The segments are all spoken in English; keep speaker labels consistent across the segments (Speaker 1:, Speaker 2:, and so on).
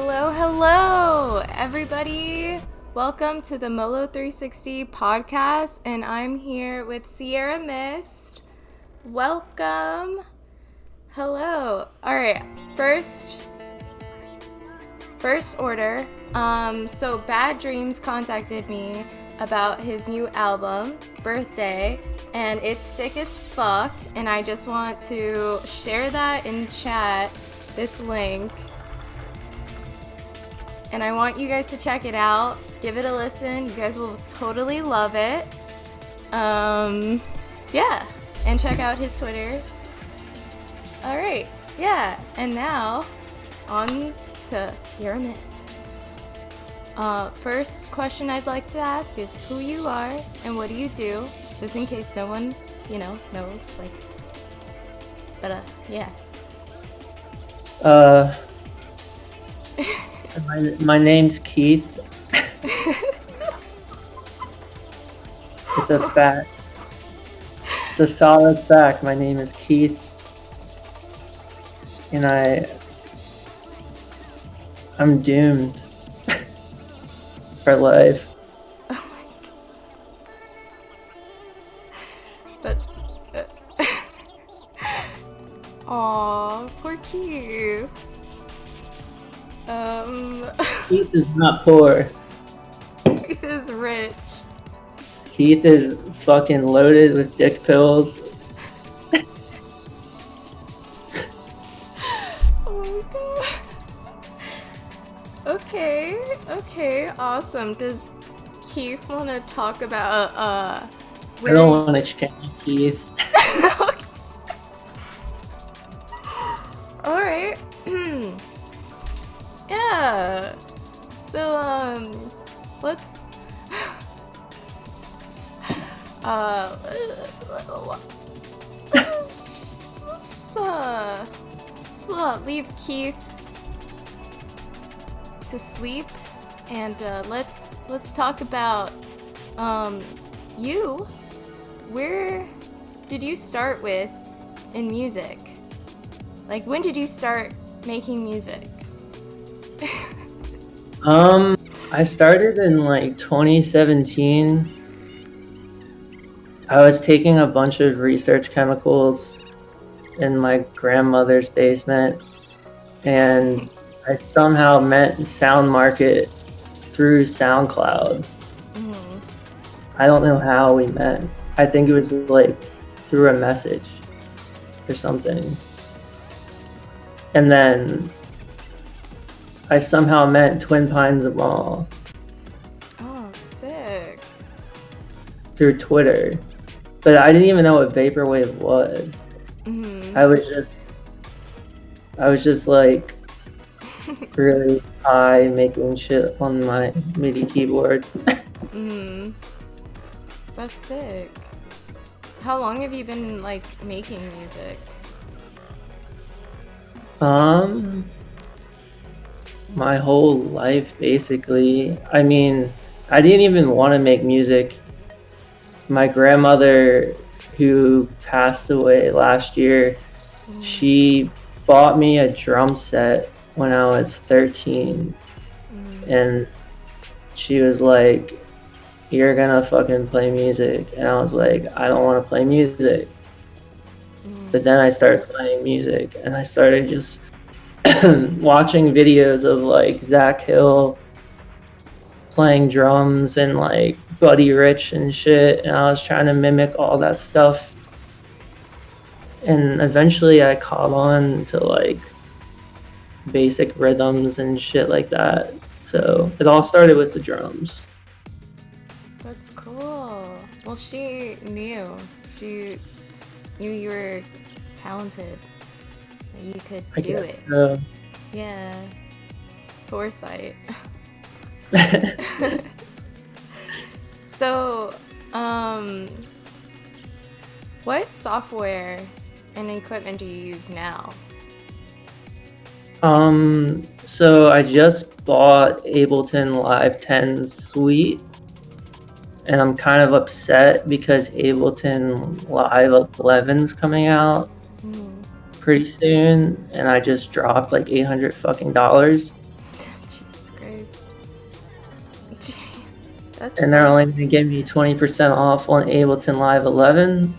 Speaker 1: Hello, everybody. Welcome to the Molo360 Podcast, and I'm here with Sierra Mist. Welcome. Hello. All right, first order. So Bad Dreams contacted me about his new album, Birthday, and it's sick as fuck, and I just want to share that in chat, this link. And I want you guys to check it out. Give it a listen. You guys will totally love it. Yeah. And check out his Twitter. Alright. Yeah. And now, on to Sierra Mist. First question I'd like to ask is who you are and what do you do? Just in case no one, knows. But, yeah.
Speaker 2: So my name's Keith. It's a fact. It's a solid fact. My name is Keith. And I'm doomed for life.
Speaker 1: Oh my god. But aw, poor Keith.
Speaker 2: Keith is not poor.
Speaker 1: Keith is rich.
Speaker 2: Keith is fucking loaded with dick pills.
Speaker 1: Oh my god. Okay, awesome. Does Keith want to talk about,
Speaker 2: I don't want to change Keith.
Speaker 1: Alright. Yeah. So, let's leave Keith to sleep, and let's talk about you. Where did you start with in music? Like, when did you start making music?
Speaker 2: I started in 2017. I was taking a bunch of research chemicals in my grandmother's basement, and I somehow met Sound Market through SoundCloud.
Speaker 1: Mm-hmm.
Speaker 2: I don't know how we met. I think it was through a message or something. And then I somehow met Twin Pines Mall.
Speaker 1: Oh, sick.
Speaker 2: Through Twitter. But I didn't even know what vaporwave was.
Speaker 1: Mm-hmm.
Speaker 2: I was just really high making shit on my MIDI keyboard.
Speaker 1: Mm-hmm. That's sick. How long have you been making music?
Speaker 2: My whole life, basically. I mean, I didn't even want to make music. My grandmother, who passed away last year, she bought me a drum set when I was 13. And she was like, "You're gonna fucking play music." And I was like, "I don't want to play music." But then I started playing music, and I started just watching videos of Zach Hill playing drums and Buddy Rich and shit, and I was trying to mimic all that stuff, and eventually I caught on to basic rhythms and shit like that. So it all started with the drums.
Speaker 1: That's cool. Well, she knew you were talented, that you could do it.
Speaker 2: So.
Speaker 1: Yeah. Foresight. So, what software and equipment do you use now?
Speaker 2: So I just bought Ableton Live 10 Suite, and I'm kind of upset because Ableton Live 11's coming out pretty soon, and I just dropped like $800 fucking dollars.
Speaker 1: That's
Speaker 2: and they're only going to give me 20% off on Ableton Live 11.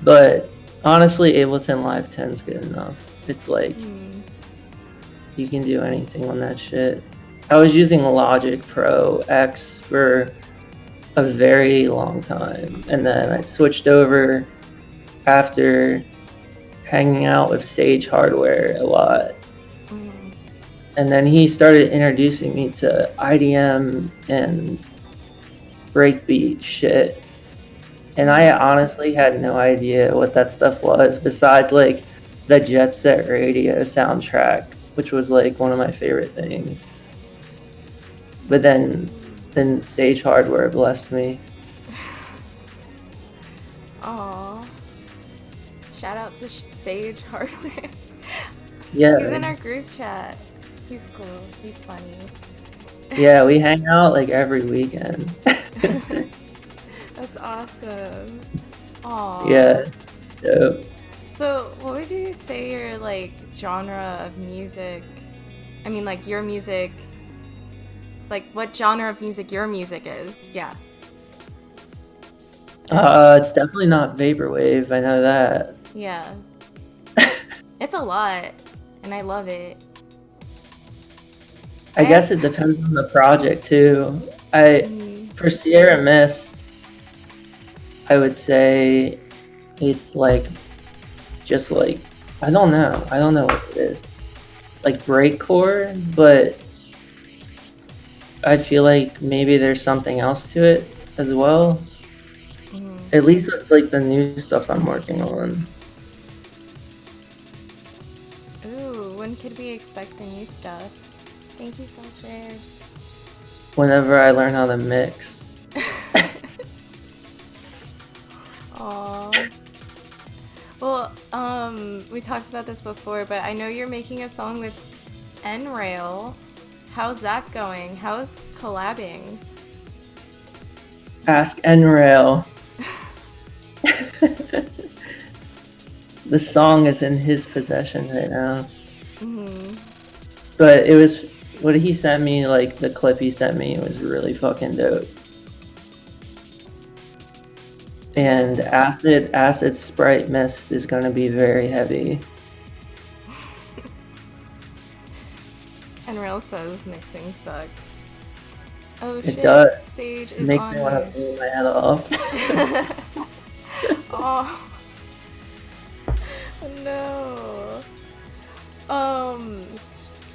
Speaker 2: But honestly, Ableton Live 10 is good enough. It's like you can do anything on that shit. I was using Logic Pro X for a very long time, and then I switched over after hanging out with Sage Hardware a lot. And then he started introducing me to IDM and breakbeat shit. And I honestly had no idea what that stuff was, besides like the Jet Set Radio soundtrack, which was like one of my favorite things. But then Sage Hardware blessed me.
Speaker 1: Aw. Shout out to Sage Hardware.
Speaker 2: Yeah.
Speaker 1: He's in our group chat. He's cool. He's funny.
Speaker 2: Yeah, we hang out like every weekend.
Speaker 1: That's awesome. Aw.
Speaker 2: Yeah. Dope.
Speaker 1: So, what would you say your like genre of music? I mean, like your music. Like, what genre of music your music is? Yeah.
Speaker 2: It's definitely not vaporwave. I know that.
Speaker 1: Yeah. It's a lot, and I love it.
Speaker 2: I guess it depends on the project too. For Sierra Mist, I would say it's like just like I don't know what it is. Like breakcore, but I feel like maybe there's something else to it as well. At least with like the new stuff I'm working on.
Speaker 1: Ooh, when could we expect the new stuff? Thank you, Salcher.
Speaker 2: Whenever I learn how to mix.
Speaker 1: Aww. Well, we talked about this before, but I know you're making a song with N-Rail. How's that going? How's collabing?
Speaker 2: Ask N-Rail. The song is in his possession right now. But it was what he sent me, like the clip he sent me was really fucking dope. And acid sprite mist is gonna be very heavy.
Speaker 1: N-Rail says mixing sucks. Oh
Speaker 2: It
Speaker 1: shit,
Speaker 2: does.
Speaker 1: Sage is
Speaker 2: It makes
Speaker 1: on
Speaker 2: me want to blow my head off.
Speaker 1: Oh no.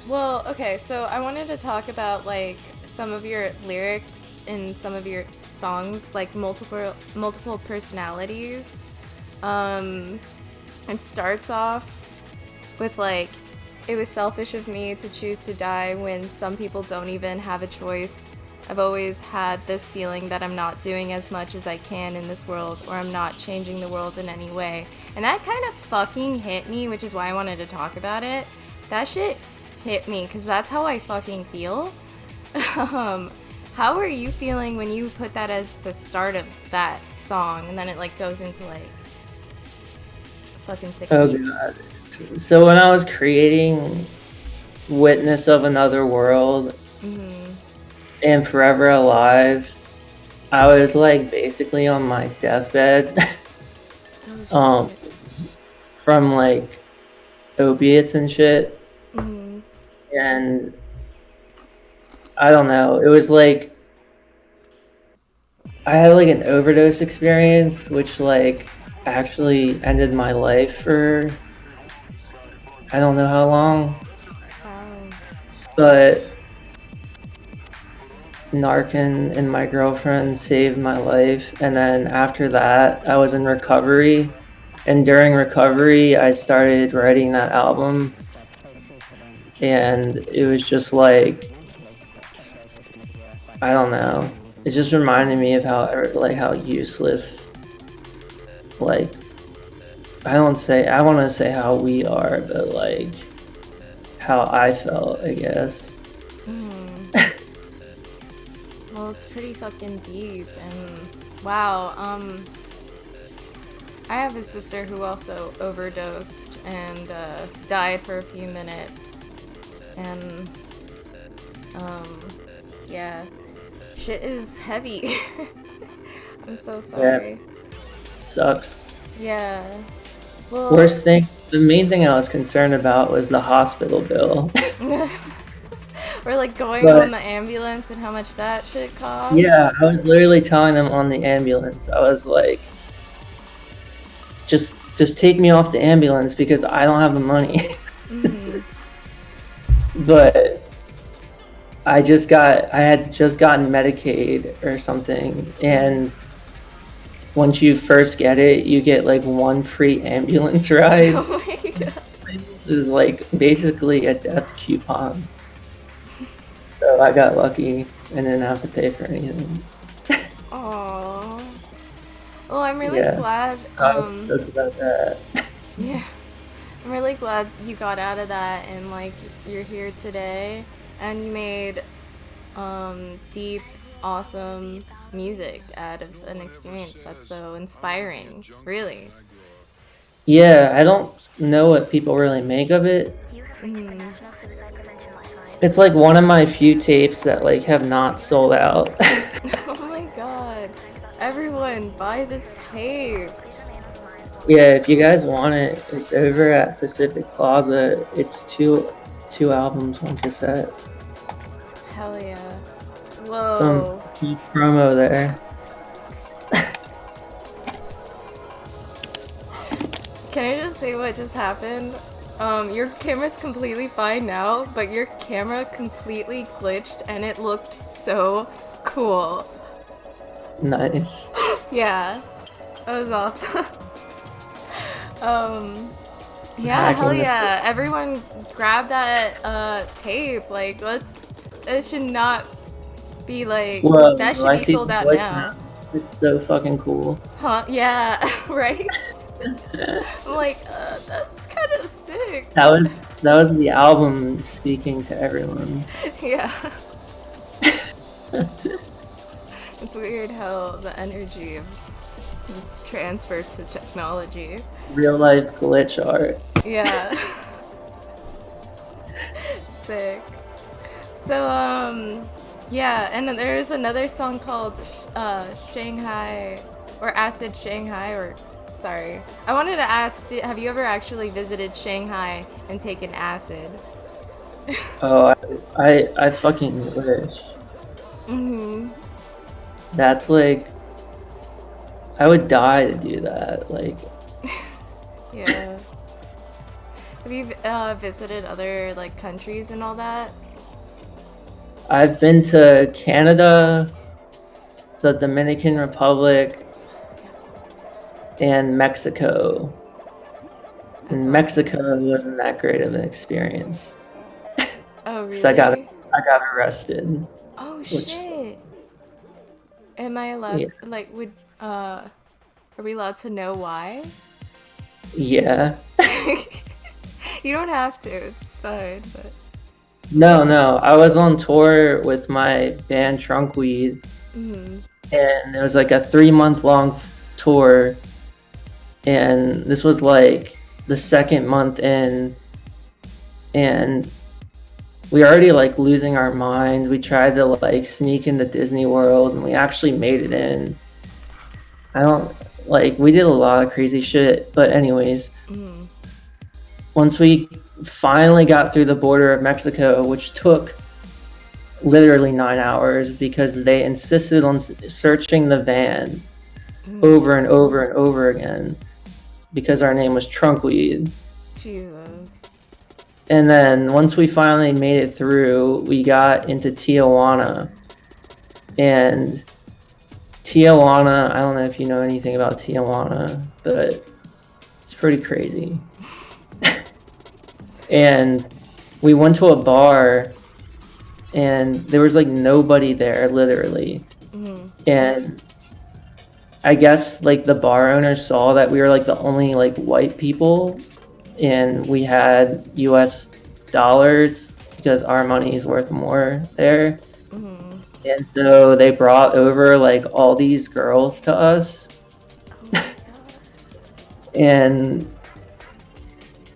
Speaker 1: Well, okay, so I wanted to talk about like some of your lyrics in some of your songs, like multiple personalities. It starts off with like, it was selfish of me to choose to die when some people don't even have a choice. I've always had this feeling that I'm not doing as much as I can in this world, or I'm not changing the world in any way. And that kind of fucking hit me, which is why I wanted to talk about it. That shit hit me, because that's how I fucking feel. How are you feeling when you put that as the start of that song, and then it like goes into like fucking sick beats?
Speaker 2: God. So when I was creating Witness of Another World and Forever Alive, I was like basically on my deathbed from like opiates and shit. And I don't know, it was like I had like an overdose experience which like actually ended my life for I don't know how long. But Narcan and my girlfriend saved my life, and then after that I was in recovery, and during recovery I started writing that album, and it was just like I don't know, it just reminded me of how useless, like I want to say how we are, but like how I felt, I guess.
Speaker 1: Well, it's pretty fucking deep, and wow, I have a sister who also overdosed and died for a few minutes, and yeah, shit is heavy. I'm so
Speaker 2: Yeah,
Speaker 1: sorry.
Speaker 2: sucks.
Speaker 1: Yeah. Well,
Speaker 2: Worst thing, the main thing I was concerned about was the hospital bill.
Speaker 1: we're like going on
Speaker 2: But
Speaker 1: the ambulance and how much that shit costs.
Speaker 2: yeah, I was literally telling them on the ambulance, I was like, just take me off the ambulance because I don't have the money.
Speaker 1: Mm-hmm.
Speaker 2: But I had just gotten Medicaid or something, and once you first get it, you get like one free ambulance ride.
Speaker 1: Oh my god.
Speaker 2: It was like basically a death coupon. So I got lucky and didn't have to pay for anything.
Speaker 1: Aww. Well, I'm really
Speaker 2: Yeah,
Speaker 1: glad.
Speaker 2: I was stoked about that.
Speaker 1: Yeah. I'm really glad you got out of that and like you're here today and you made deep, awesome music out of an experience that's so inspiring. Really.
Speaker 2: Yeah, I don't know what people really make of it.
Speaker 1: Mm.
Speaker 2: It's like one of my few tapes that like have not sold out.
Speaker 1: Oh my god. Everyone, buy this tape.
Speaker 2: Yeah, if you guys want it, it's over at Pacific Plaza. It's two albums, one cassette.
Speaker 1: Hell yeah.
Speaker 2: Some
Speaker 1: Whoa.
Speaker 2: key promo there.
Speaker 1: Can I just say what just happened? Your camera's completely fine now, but your camera completely glitched and it looked so cool.
Speaker 2: Nice.
Speaker 1: Yeah, that was awesome. Yeah,
Speaker 2: Hacking
Speaker 1: hell
Speaker 2: the
Speaker 1: yeah. Everyone grab that tape. Like, it should not be like,
Speaker 2: Whoa,
Speaker 1: that should
Speaker 2: I
Speaker 1: be
Speaker 2: see
Speaker 1: sold
Speaker 2: the
Speaker 1: out
Speaker 2: voice
Speaker 1: now.
Speaker 2: now. It's so fucking cool.
Speaker 1: Huh? Yeah, right? I'm like, that's kind of sick.
Speaker 2: That was the album speaking to everyone.
Speaker 1: Yeah. It's weird how the energy of just transferred to technology.
Speaker 2: Real life glitch art.
Speaker 1: Yeah. Sick. So, yeah, and then there's another song called Shanghai, or Acid Shanghai, or, sorry. I wanted to ask, have you ever actually visited Shanghai and taken acid?
Speaker 2: Oh, I fucking wish.
Speaker 1: Mm-hmm.
Speaker 2: That's like, I would die to do that. Like,
Speaker 1: Yeah. Have you visited other, like, countries and all that?
Speaker 2: I've been to Canada, the Dominican Republic, and Mexico.
Speaker 1: That's
Speaker 2: And
Speaker 1: awesome.
Speaker 2: Mexico wasn't that great of an experience.
Speaker 1: Oh,
Speaker 2: Because
Speaker 1: really?
Speaker 2: I got arrested.
Speaker 1: Oh, shit. Am I allowed
Speaker 2: Yeah.
Speaker 1: to, like, are we allowed to know why?
Speaker 2: Yeah.
Speaker 1: You don't have to, it's fine, but...
Speaker 2: No, I was on tour with my band Trunkweed,
Speaker 1: Mm-hmm.
Speaker 2: and it was like a 3-month long tour, and this was like the second month in, and we already like losing our minds. We tried to like sneak into Disney World, and we actually made it in. We did a lot of crazy shit, but anyways, once we finally got through the border of Mexico, which took literally 9 hours because they insisted on searching the van over and over and over again because our name was Trunkweed.
Speaker 1: Jesus.
Speaker 2: And then once we finally made it through, we got into Tijuana. And Tijuana, I don't know if you know anything about Tijuana, but it's pretty crazy. And we went to a bar, and there was like nobody there, literally. And I guess like the bar owner saw that we were like the only like white people, and we had US dollars because our money is worth more there. And so they brought over like all these girls to us. And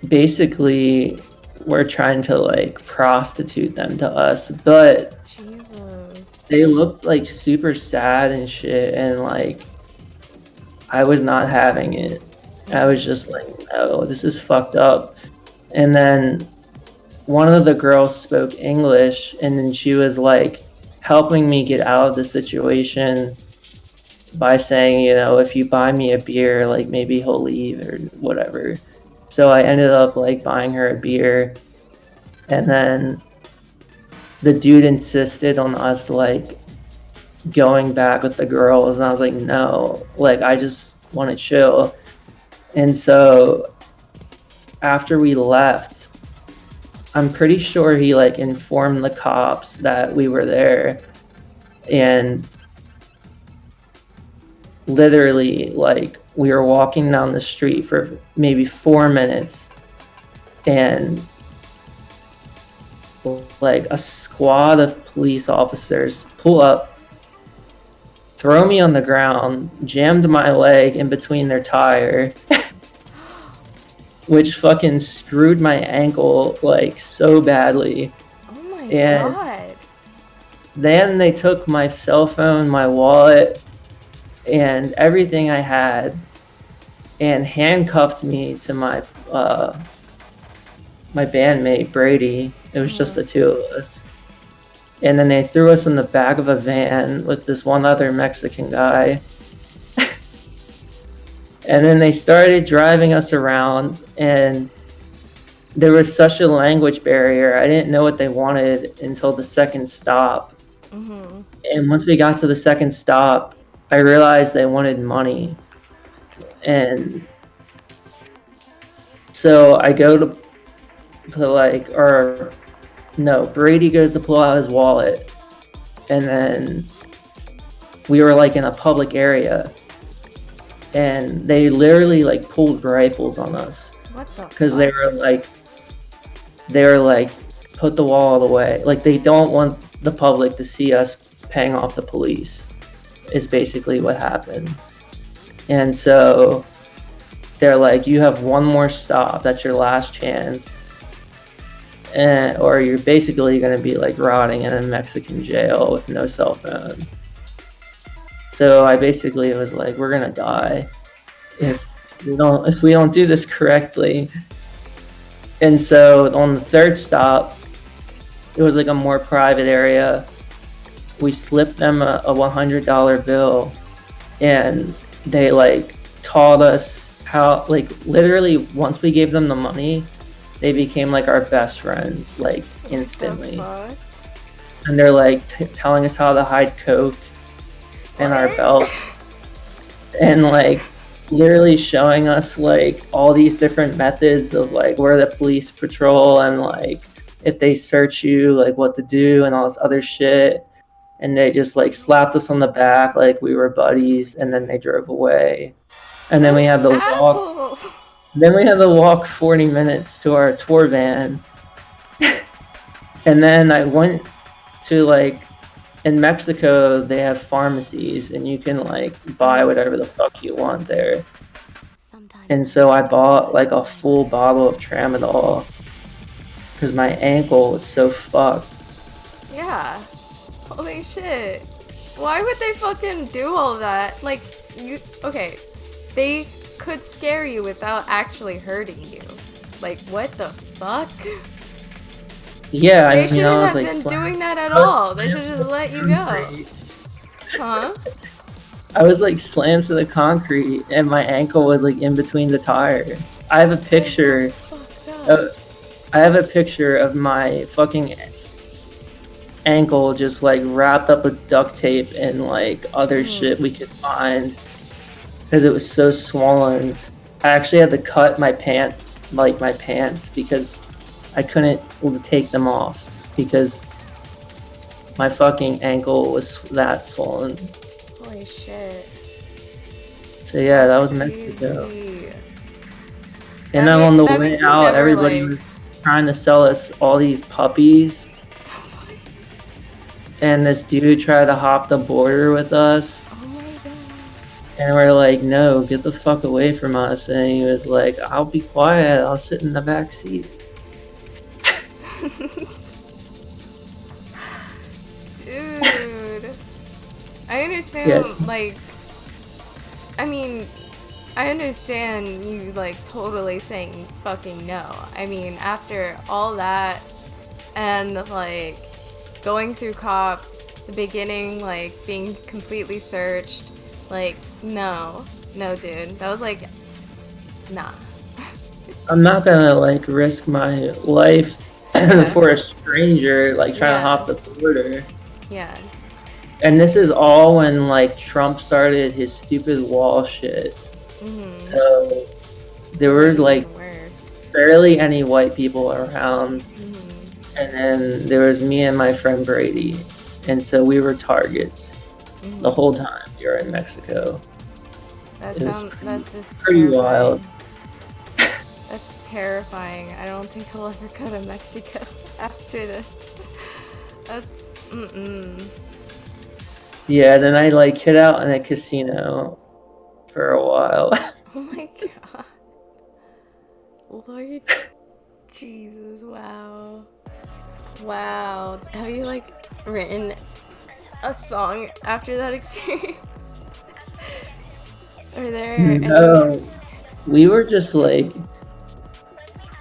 Speaker 2: basically we're trying to like prostitute them to us, but
Speaker 1: Jesus.
Speaker 2: they looked like super sad and shit, and like I was not having it. I was just like, no, this is fucked up. And then one of the girls spoke English, and then she was like helping me get out of the situation by saying, you know, if you buy me a beer, like maybe he'll leave or whatever. So I ended up like buying her a beer, and then the dude insisted on us like going back with the girls, and I was like, no, like I just want to chill. And so after we left, I'm pretty sure he like informed the cops that we were there, and literally like we were walking down the street for maybe 4 minutes, and like a squad of police officers pull up, throw me on the ground, jammed my leg in between their tire, which fucking screwed my ankle like so badly.
Speaker 1: Oh my
Speaker 2: And
Speaker 1: god.
Speaker 2: then they took my cell phone, my wallet, and everything I had, and handcuffed me to my bandmate Brady. It was just the two of us. And then they threw us in the back of a van with this one other Mexican guy. And then they started driving us around, and there was such a language barrier. I didn't know what they wanted until the second stop.
Speaker 1: Mm-hmm.
Speaker 2: And once we got to the second stop, I realized they wanted money. And so I go to like, or no, Brady goes to pull out his wallet, and then we were like in a public area, and they literally like pulled rifles on us.
Speaker 1: What the
Speaker 2: because
Speaker 1: fuck?
Speaker 2: they were like put the wall away, like they don't want the public to see us paying off the police is basically what happened. And so they're like, you have one more stop, that's your last chance, and or you're basically going to be like rotting in a Mexican jail with no cell phone. So I basically was like, we're going to die if we don't do this correctly. And so on the third stop, it was like a more private area. We slipped them a $100 bill, and they like taught us how, like literally once we gave them the money, they became like our best friends, like instantly. And they're like telling us how to hide coke in our belt, and like literally showing us like all these different methods of like where the police patrol, and like if they search you, like what to do and all this other shit. And they just like slapped us on the back like we were buddies, and then they drove away. And then we had to walk. Then we had to walk 40 minutes to our tour van. And then I went to like, in Mexico, they have pharmacies, and you can like buy whatever the fuck you want there. And so I bought like a full bottle of Tramadol because my ankle was so fucked.
Speaker 1: Yeah. Holy shit. Why would they fucking do all that? Like, okay, they could scare you without actually hurting you. Like, what the fuck?
Speaker 2: Yeah,
Speaker 1: they shouldn't have
Speaker 2: like,
Speaker 1: been doing that at all. They should just let you go. Huh?
Speaker 2: I was like slammed to the concrete, and my ankle was like in between the tire. I have a picture. I have a picture of my fucking ankle just like wrapped up with duct tape and like other shit we could find because it was so swollen. I actually had to cut my pants because I couldn't take them off because my fucking ankle was that swollen.
Speaker 1: Holy shit.
Speaker 2: So yeah, that was Mexico. And then on the way out, everybody was trying to sell us all these puppies. And this dude tried to hop the border with us.
Speaker 1: Oh my god.
Speaker 2: And we're like, no, get the fuck away from us. And he was like, I'll be quiet, I'll sit in the back seat.
Speaker 1: Dude. assume, like, I mean, I understand you, like, totally saying fucking no. I mean, after all that and, like, going through cops, the beginning, like, being completely searched, like, no, dude. That was, like, nah.
Speaker 2: I'm not gonna, like, risk my life for a stranger, like, trying to hop the border.
Speaker 1: Yeah.
Speaker 2: And this is all when, like, Trump started his stupid wall shit.
Speaker 1: Mm-hmm.
Speaker 2: So there were, like, barely any white people around. Mm-hmm. And then there was me and my friend Brady. And so we were targets the whole time we were in Mexico.
Speaker 1: That's just
Speaker 2: pretty wild.
Speaker 1: That's terrifying. I don't think I'll ever go to Mexico after this. That's
Speaker 2: Yeah, then I, like, hid out in a casino for a while.
Speaker 1: Oh my god. Lord Jesus, wow. Wow. Have you, like, written a song after that experience? Are there
Speaker 2: No, we were just, like,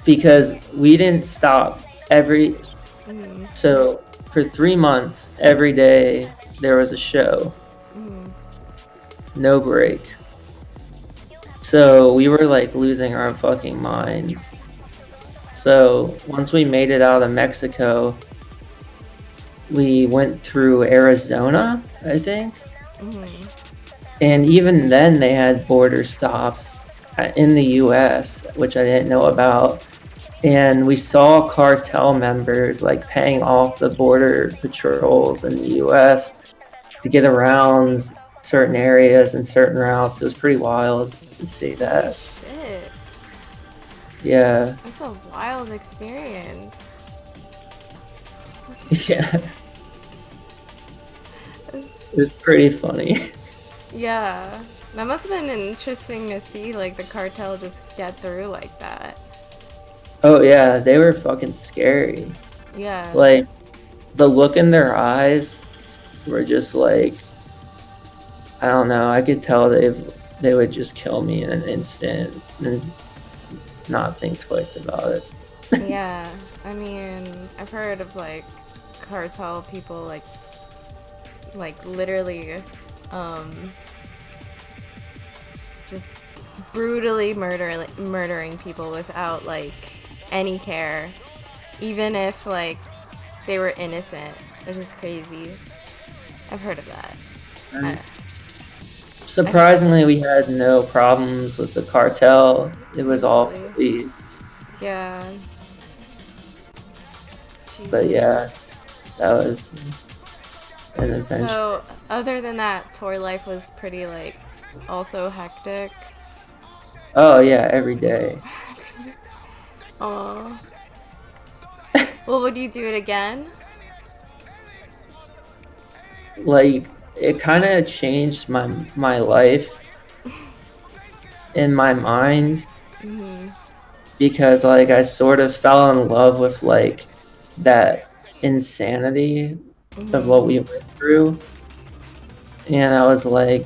Speaker 2: because we didn't stop so for 3 months, every day there was a show. No break. So we were, like, losing our fucking minds. So once we made it out of Mexico, we went through Arizona, I think. And even then they had border stops in the US, which I didn't know about. And we saw cartel members, like, paying off the border patrols in the US to get around certain areas and certain routes. It was pretty wild to see that.
Speaker 1: Holy shit.
Speaker 2: Yeah.
Speaker 1: That's a wild experience.
Speaker 2: Yeah. It was pretty funny.
Speaker 1: Yeah. That must have been interesting to see, like, the cartel just get through like that.
Speaker 2: Oh yeah, they were fucking scary.
Speaker 1: Yeah.
Speaker 2: Like, the look in their eyes were just like, I don't know, I could tell they would just kill me in an instant and not think twice about it.
Speaker 1: Yeah. I mean, I've heard of, like, cartel people, like literally, just brutally murdering people without, like, any care, even if, like, they were innocent, which is crazy. I've heard of that.
Speaker 2: Surprisingly, we had no problems with the cartel. It was all police.
Speaker 1: Yeah. Jesus.
Speaker 2: But yeah, that was an adventure.
Speaker 1: So, other than that, tour life was pretty, like, also hectic.
Speaker 2: Oh yeah, every day.
Speaker 1: Aww. Well, would you do it again?
Speaker 2: Like, it kind of changed my life in my mind. Because, like, I sort of fell in love with, like, that insanity of what we went through. And I was like,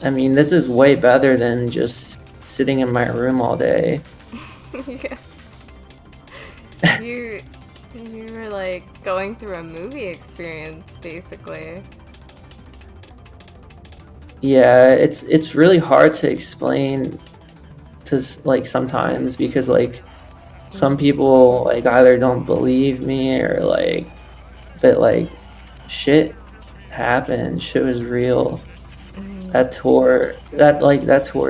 Speaker 2: I mean, this is way better than just sitting in my room all day.
Speaker 1: Yeah. You were, like, going through a movie experience, basically.
Speaker 2: Yeah, it's really hard to explain to, like, sometimes, because, like, some people, like, either don't believe me or, like, but, like, shit happened. Shit was real. That tour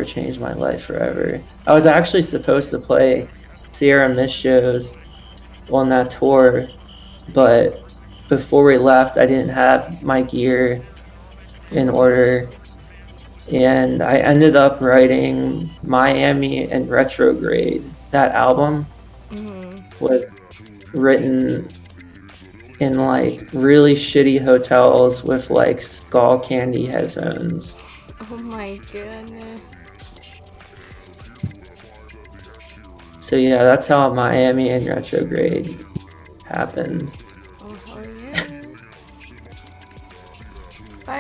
Speaker 2: changed my life forever. I was actually supposed to play Sierra Mist shows on that tour, but before we left, I didn't have my gear in order, and I ended up writing Miami and Retrograde. That album was written in, like, really shitty hotels with, like, skull candy headphones.
Speaker 1: Oh my goodness.
Speaker 2: So yeah, that's how Miami and Retrograde happened.
Speaker 1: Oh yeah.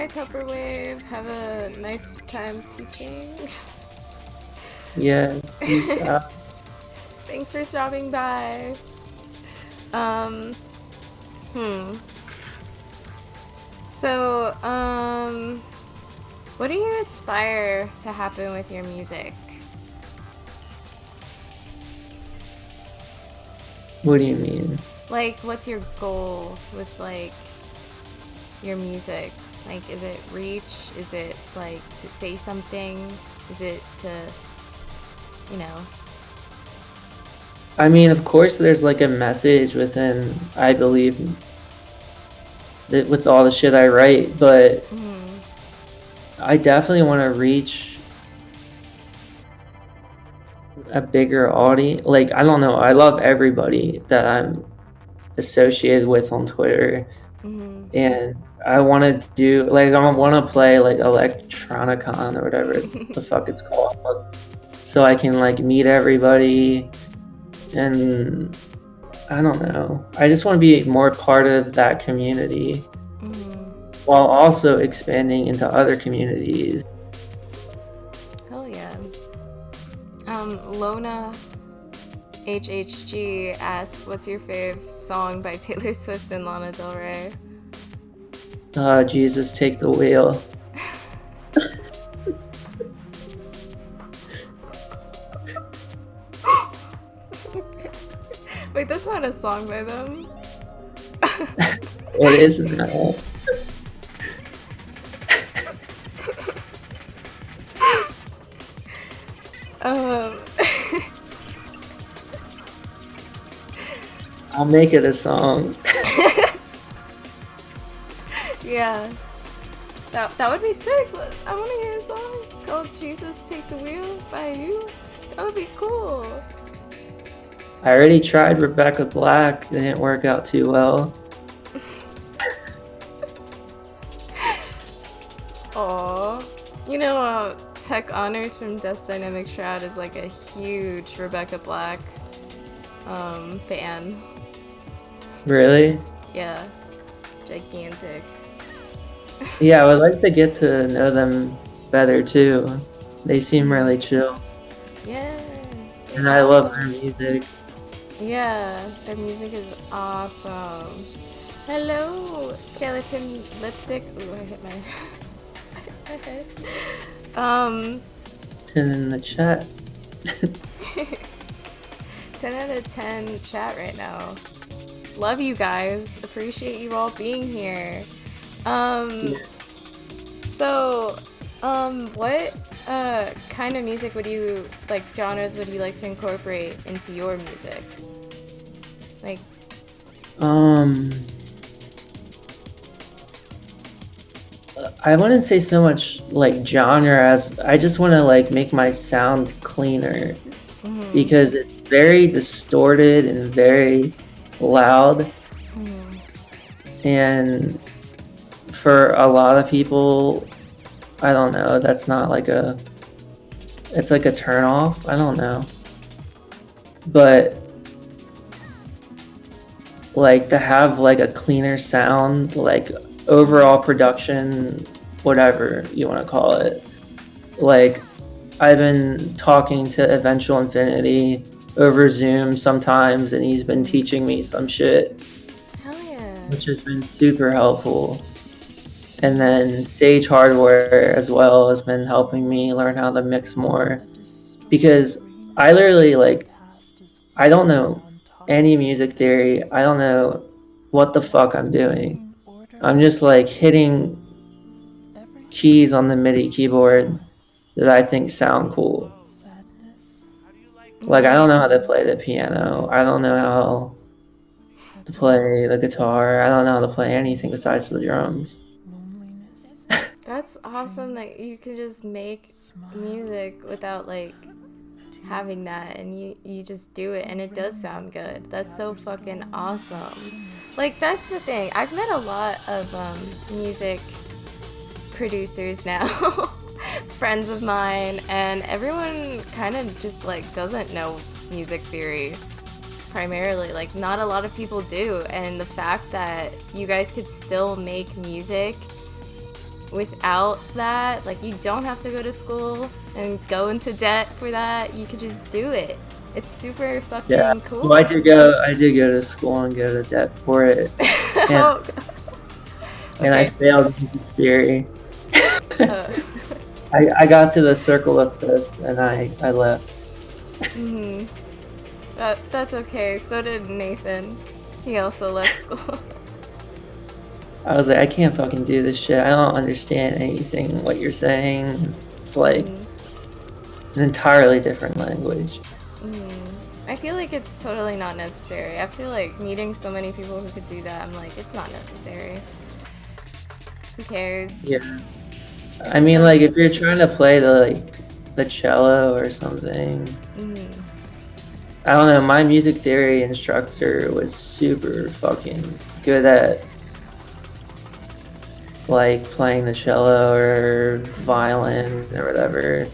Speaker 1: Bye, Tupperwave. Have a nice time teaching.
Speaker 2: Yeah, peace out.
Speaker 1: Thanks for stopping by. So, what do you aspire to happen with your music?
Speaker 2: What do you mean?
Speaker 1: Like, what's your goal with, like, your music? Like, is it reach? Is it, like, to say something? Is it to, you know?
Speaker 2: I mean, of course, there's like a message within, I believe, that with all the shit I write, but I definitely want to reach a bigger audience. Like, I don't know. I love everybody that I'm associated with on Twitter. And I want to do, like, I want to play, like, Electronicon or whatever the fuck it's called. So I can, like, meet everybody. And I don't know. I just want to be more part of that community while also expanding into other communities.
Speaker 1: Hell yeah. Lona HHG asks, what's your fave song by Taylor Swift and Lana Del Rey?
Speaker 2: Jesus, take the wheel.
Speaker 1: Wait, that's not a song by them.
Speaker 2: What is that? I'll make it a song.
Speaker 1: Yeah. That would be sick. I want to hear a song called Jesus Take the Wheel by you. That would be cool.
Speaker 2: I already tried Rebecca Black. It didn't work out too well.
Speaker 1: Aww. You know, Tech Honors from Death's Dynamic Shroud is like a huge Rebecca Black fan.
Speaker 2: Really?
Speaker 1: Yeah. Gigantic.
Speaker 2: Yeah, I would like to get to know them better too. They seem really chill.
Speaker 1: Yeah.
Speaker 2: And I love their music.
Speaker 1: Yeah, their music is awesome. Hello, Skeleton Lipstick. Ooh, I hit my head.
Speaker 2: 10 in the chat.
Speaker 1: 10 out of 10 chat right now. Love you guys. Appreciate you all being here. So, what kind of music would you, like, genres would you like to incorporate into your music? Like,
Speaker 2: I wouldn't say so much like genre as I just want to like make my sound cleaner because it's very distorted and very loud. And for a lot of people, I don't know, that's not like it's like a turn off. I don't know. But like to have like a cleaner sound, like overall production, whatever you want to call it. Like I've been talking to Eventual Infinity over Zoom sometimes, and he's been teaching me some shit.
Speaker 1: hell yeah.
Speaker 2: Which has been super helpful. And then Sage Hardware as well has been helping me learn how to mix more. Because I literally, like, I don't know any music theory. I don't know what the fuck I'm doing. I'm just, like, hitting keys on the MIDI keyboard that I think sound cool. Like, I don't know how to play the piano. I don't know how to play the guitar. I don't know how to play anything besides the drums.
Speaker 1: That's awesome that you can just make music without, like, having that, and you just do it and it does sound good. That's so fucking awesome. Like, that's the thing. I've met a lot of music producers now, friends of mine, and everyone kind of just like doesn't know music theory primarily. Like, not a lot of people do, and the fact that you guys could still make music without that, like, you don't have to go to school and go into debt for that. You could just do it. It's super fucking cool.
Speaker 2: Well, I did go to school and go to debt for it. And,
Speaker 1: Oh,
Speaker 2: and I failed music theory.
Speaker 1: uh,
Speaker 2: I got to the circle of this and I left.
Speaker 1: mhm. That's okay. So did Nathan. He also left school.
Speaker 2: I was like, I can't fucking do this shit. I don't understand anything what you're saying. It's like an entirely different language.
Speaker 1: I feel like it's totally not necessary. After like meeting so many people who could do that, I'm like, it's not necessary. Who cares?
Speaker 2: Yeah. I mean, like, if you're trying to play the cello or something, I don't know, my music theory instructor was super fucking good at like playing the cello or violin or whatever,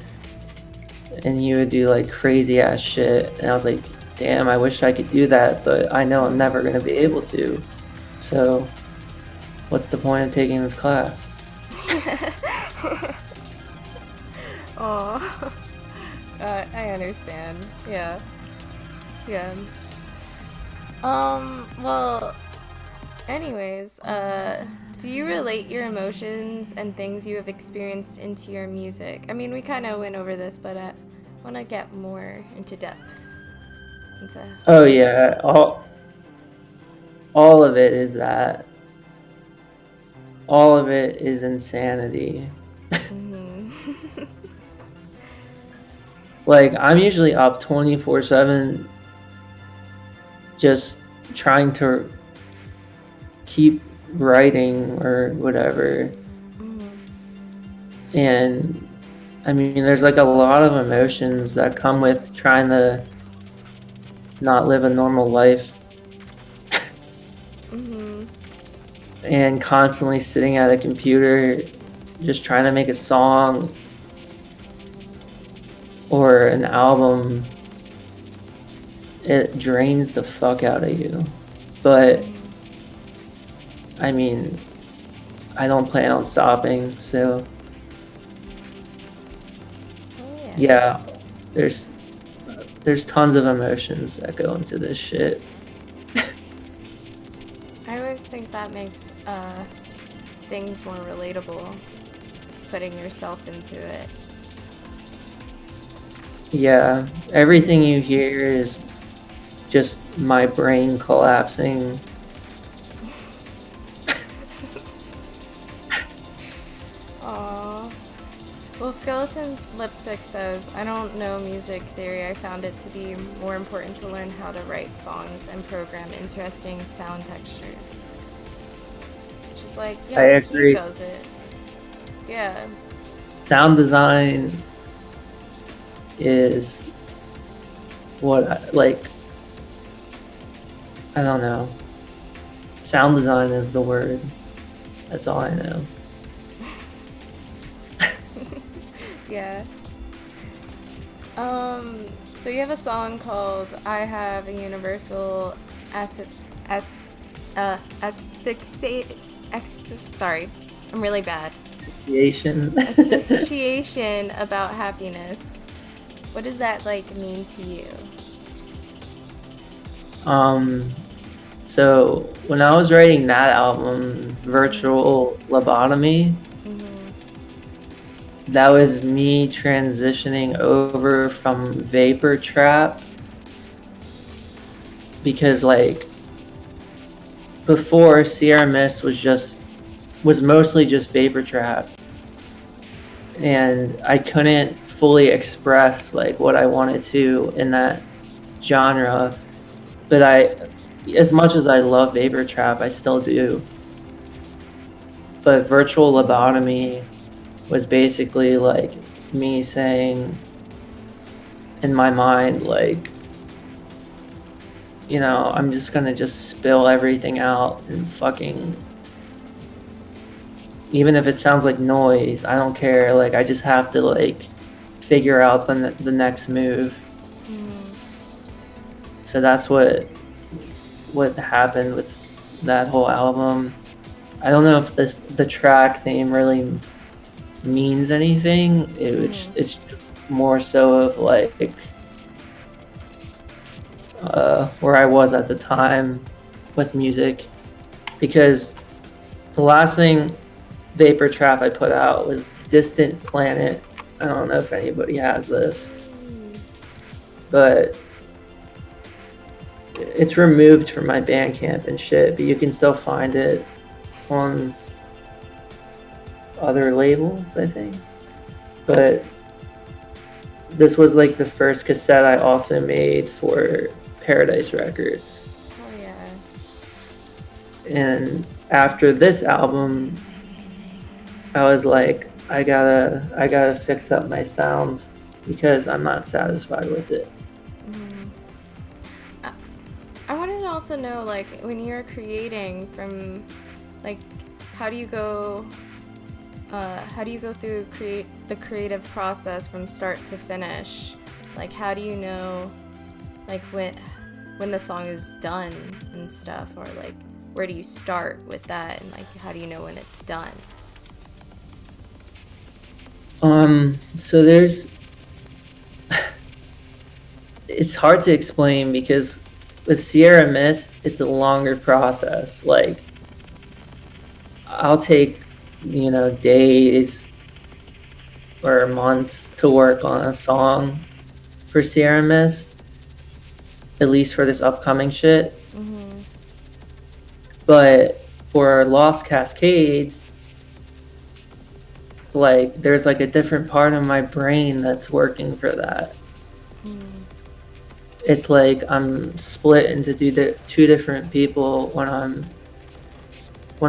Speaker 2: and you would do like crazy ass shit, and I was like, damn, I wish I could do that, but I know I'm never going to be able to, so what's the point of taking this class?
Speaker 1: Oh, I understand. Yeah. Well, anyways, do you relate your emotions and things you have experienced into your music? I mean, we kind of went over this, but I want to get more into depth.
Speaker 2: Oh yeah, all of it is that. All of it is insanity. Like, I'm usually up 24/7 just trying to keep writing or whatever. And I mean, there's like a lot of emotions that come with trying to not live a normal life. And constantly sitting at a computer just trying to make a song or an album. It drains the fuck out of you. But I mean, I don't plan on stopping, so yeah, there's tons of emotions that go into this shit.
Speaker 1: I always think that makes things more relatable. It's putting yourself into it.
Speaker 2: Yeah, everything you hear is just my brain collapsing.
Speaker 1: Aww. Well, Skeleton Lipstick says, I don't know music theory. I found it to be more important to learn how to write songs and program interesting sound textures. Just like, yeah,
Speaker 2: I agree.
Speaker 1: he does it. Yeah.
Speaker 2: Sound design is what I don't know. Sound design is the word. That's all I know.
Speaker 1: Yeah. So you have a song called I Have a Universal sorry, I'm really bad. Asphyxiation about happiness. What does that like mean to you?
Speaker 2: So when I was writing that album, Virtual Lobotomy, that was me transitioning over from vapor trap, because like before, Sierra Mist was mostly just vapor trap, and I couldn't fully express like what I wanted to in that genre. But as much as I love vapor trap, I still do. But Virtual Lobotomy was basically like me saying in my mind, like, you know, I'm just gonna just spill everything out and fucking, even if it sounds like noise, I don't care. Like, I just have to like figure out the next move. So that's what happened with that whole album. I don't know if the track name really means anything. It's more so of like where I was at the time with music, because the last thing Vapor Trap I put out was Distant Planet. I don't know if anybody has this, but it's removed from my Bandcamp and shit, but you can still find it on other labels, I think. But this was like the first cassette I also made for Paradise Records.
Speaker 1: Oh yeah.
Speaker 2: And after this album, I was like, I gotta fix up my sound because I'm not satisfied with it.
Speaker 1: I wanted to also know, like, when you're creating from, like, how do you go through the creative process from start to finish? Like, how do you know, like, when the song is done and stuff, or like, where do you start with that, and like, how do you know when it's done?
Speaker 2: So there's, it's hard to explain because with Sierra Mist, it's a longer process. Like, I'll take, days or months to work on a song for Sierra Mist, at least for this upcoming shit.
Speaker 1: Mm-hmm.
Speaker 2: But for Lost Cascades, like, there's like a different part of my brain that's working for that. It's like I'm split into two different people when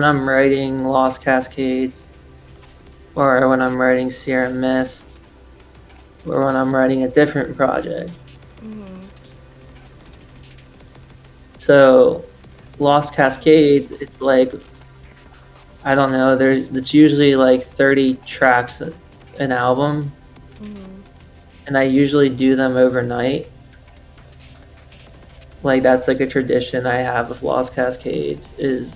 Speaker 2: I'm writing Lost Cascades, or when I'm writing Sierra Mist, or when I'm writing a different project. So Lost Cascades, it's like, I don't know, it's usually like 30 tracks an album, and I usually do them overnight. Like, that's like a tradition I have with Lost Cascades, is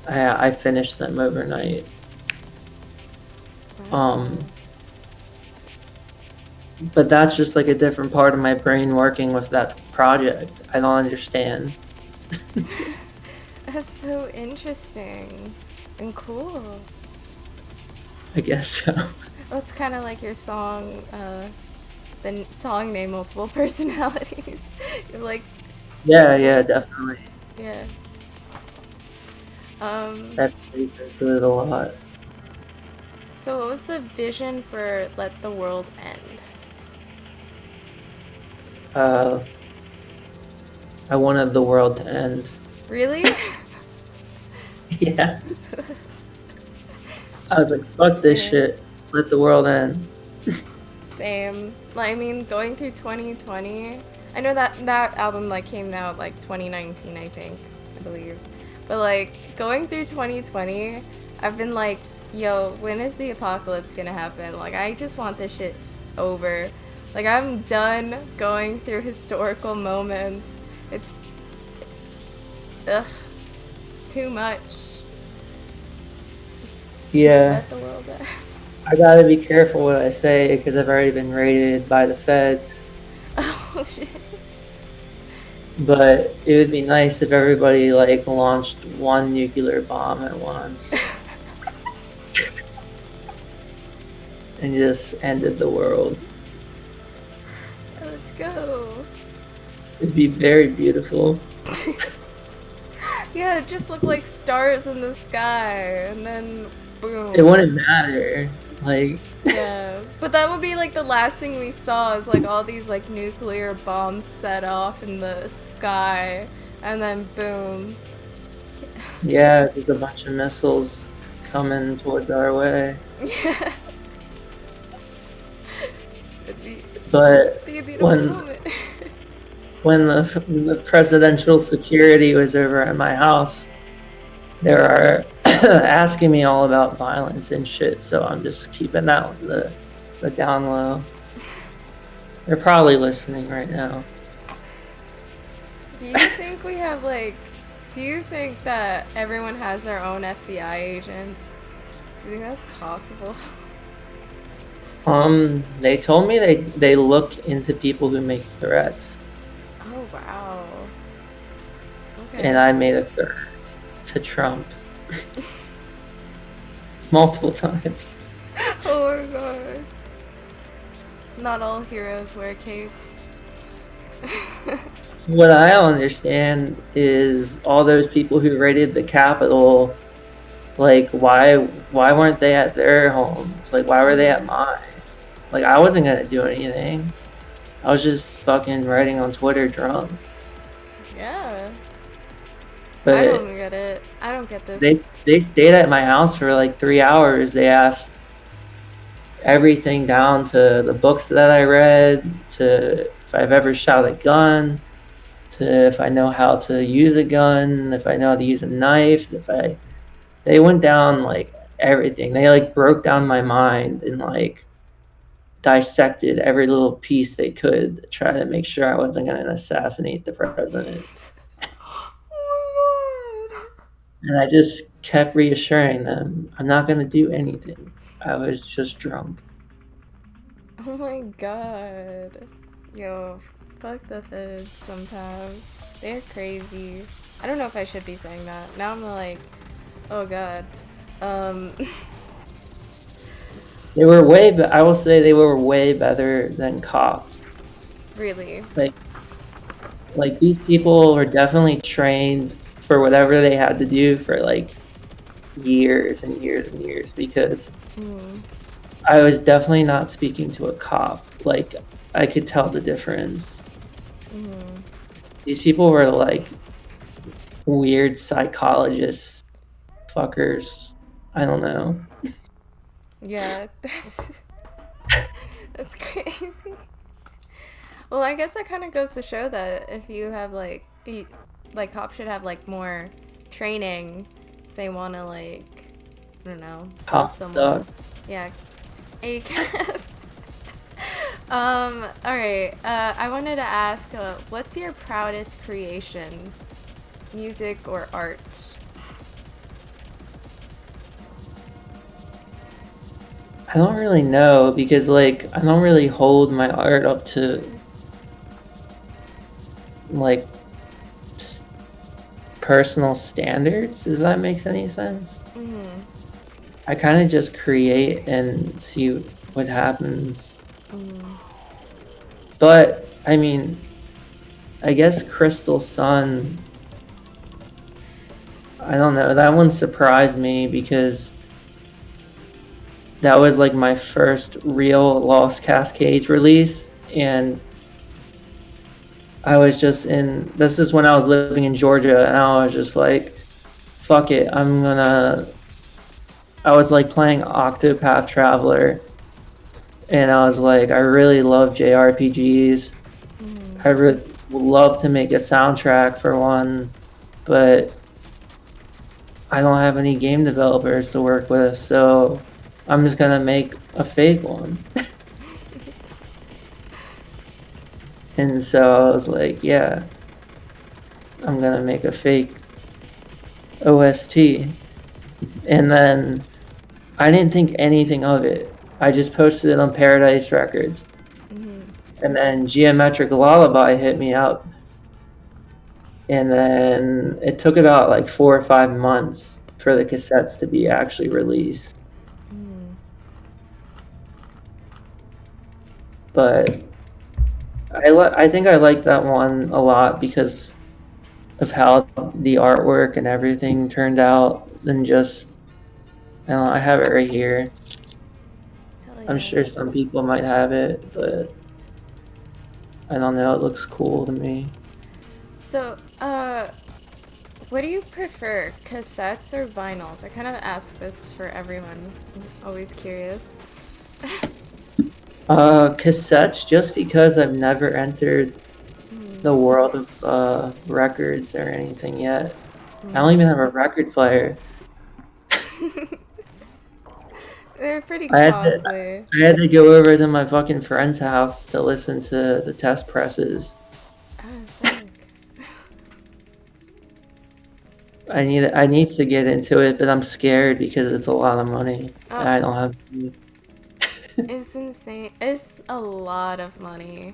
Speaker 2: I finish them overnight. But that's just like a different part of my brain working with that project. I don't understand.
Speaker 1: That's so interesting and cool.
Speaker 2: I guess so.
Speaker 1: Well, it's kind of like your song, the song name, Multiple Personalities. You're like...
Speaker 2: Yeah, definitely.
Speaker 1: Yeah.
Speaker 2: That plays into it a lot.
Speaker 1: So what was the vision for Let the World End?
Speaker 2: I wanted the world to end.
Speaker 1: Really?
Speaker 2: Yeah. I was like, fuck this shit. Let the world end.
Speaker 1: Same. Like, I mean, going through 2020, I know that album like came out like 2019, I believe. But like, going through 2020, I've been like, yo, when is the apocalypse gonna happen? Like, I just want this shit over. Like, I'm done going through historical moments. It's too much. Just let the world end.
Speaker 2: I gotta be careful what I say because I've already been raided by the feds.
Speaker 1: Oh shit.
Speaker 2: But it would be nice if everybody like launched one nuclear bomb at once and just ended the world.
Speaker 1: Let's go.
Speaker 2: It'd be very beautiful.
Speaker 1: Yeah, it just looked like stars in the sky, and then boom.
Speaker 2: It wouldn't matter. Like,
Speaker 1: yeah, but that would be like the last thing we saw is like all these like nuclear bombs set off in the sky, and then boom.
Speaker 2: Yeah, there's a bunch of missiles coming towards our way.
Speaker 1: Yeah. It'd be a beautiful moment.
Speaker 2: When the presidential security was over at my house, they were asking me all about violence and shit, so I'm just keeping that the down low. They're probably listening right now.
Speaker 1: Do you think we have like Do you think that everyone has their own FBI agent? Do you think that's possible?
Speaker 2: They told me they look into people who make threats,
Speaker 1: Oh, wow.
Speaker 2: and
Speaker 1: Okay.
Speaker 2: I made a threat to Trump multiple times.
Speaker 1: Oh my god. Not all heroes wear capes.
Speaker 2: What I don't understand is all those people who raided the Capitol. Like, why weren't they at their homes? Like, why were they at mine? Like, I wasn't gonna do anything. I was just fucking writing on Twitter drunk.
Speaker 1: Yeah. I don't
Speaker 2: But
Speaker 1: get it. I don't get
Speaker 2: they
Speaker 1: this.
Speaker 2: they stayed at my house for like 3 hours. They asked everything down to the books that I read, to if I've ever shot a gun, to if I know how to use a gun, if I know how to use a knife, they went down like everything. They like broke down my mind and like dissected every little piece they could to try to make sure I wasn't going to assassinate the president.
Speaker 1: Oh my god.
Speaker 2: And I just kept reassuring them, I'm not going to do anything. I was just drunk.
Speaker 1: Oh my god. Yo, fuck the feds sometimes. They're crazy. I don't know if I should be saying that. Now I'm like, oh god. Um,
Speaker 2: I will say they were way better than cops.
Speaker 1: really.
Speaker 2: Like, like these people were definitely trained for whatever they had to do for like years and years and years, because I was definitely not speaking to a cop. Like, I could tell the difference. These people were like weird psychologists, fuckers. I don't know.
Speaker 1: Yeah, that's crazy. Well, I guess that kind of goes to show that if you have like cops should have like more training if they want to like, I don't know, kill
Speaker 2: Hot
Speaker 1: someone.
Speaker 2: stuff.
Speaker 1: Yeah. A all right. I wanted to ask, what's your proudest creation, music or art?
Speaker 2: I don't really know, because like I don't really hold my art up to like personal standards. Does that make any sense? I kind of just create and see what happens. But I mean, I guess Crystal Sun, I don't know, that one surprised me because that was like my first real Lost Cascades release, and I was just this is when I was living in Georgia, and I was just like, fuck it, I was like playing Octopath Traveler, and I was like, I really love JRPGs. I would love to make a soundtrack for one, but I don't have any game developers to work with, so I'm just gonna make a fake one. And so I was like, yeah, I'm gonna make a fake OST. And then I didn't think anything of it. I just posted it on Paradise Records. And then Geometric Lullaby hit me up. And then it took about like 4 or 5 months for the cassettes to be actually released. But I think I liked that one a lot because of how the artwork and everything turned out, and just, I have it right here.
Speaker 1: Hell
Speaker 2: I'm
Speaker 1: yeah.
Speaker 2: sure some people might have it, but I don't know, it looks cool to me.
Speaker 1: So, what do you prefer, cassettes or vinyls? I kind of ask this for everyone. I'm always curious.
Speaker 2: Cassettes, just because I've never entered the world of records or anything yet. I don't even have a record player.
Speaker 1: They're pretty
Speaker 2: I
Speaker 1: costly.
Speaker 2: had to go over to my fucking friend's house to listen to the test presses.
Speaker 1: Oh, sick.
Speaker 2: I need to get into it, but I'm scared because it's a lot of money and
Speaker 1: Oh,
Speaker 2: I don't have money.
Speaker 1: it's insane. It's a lot of money.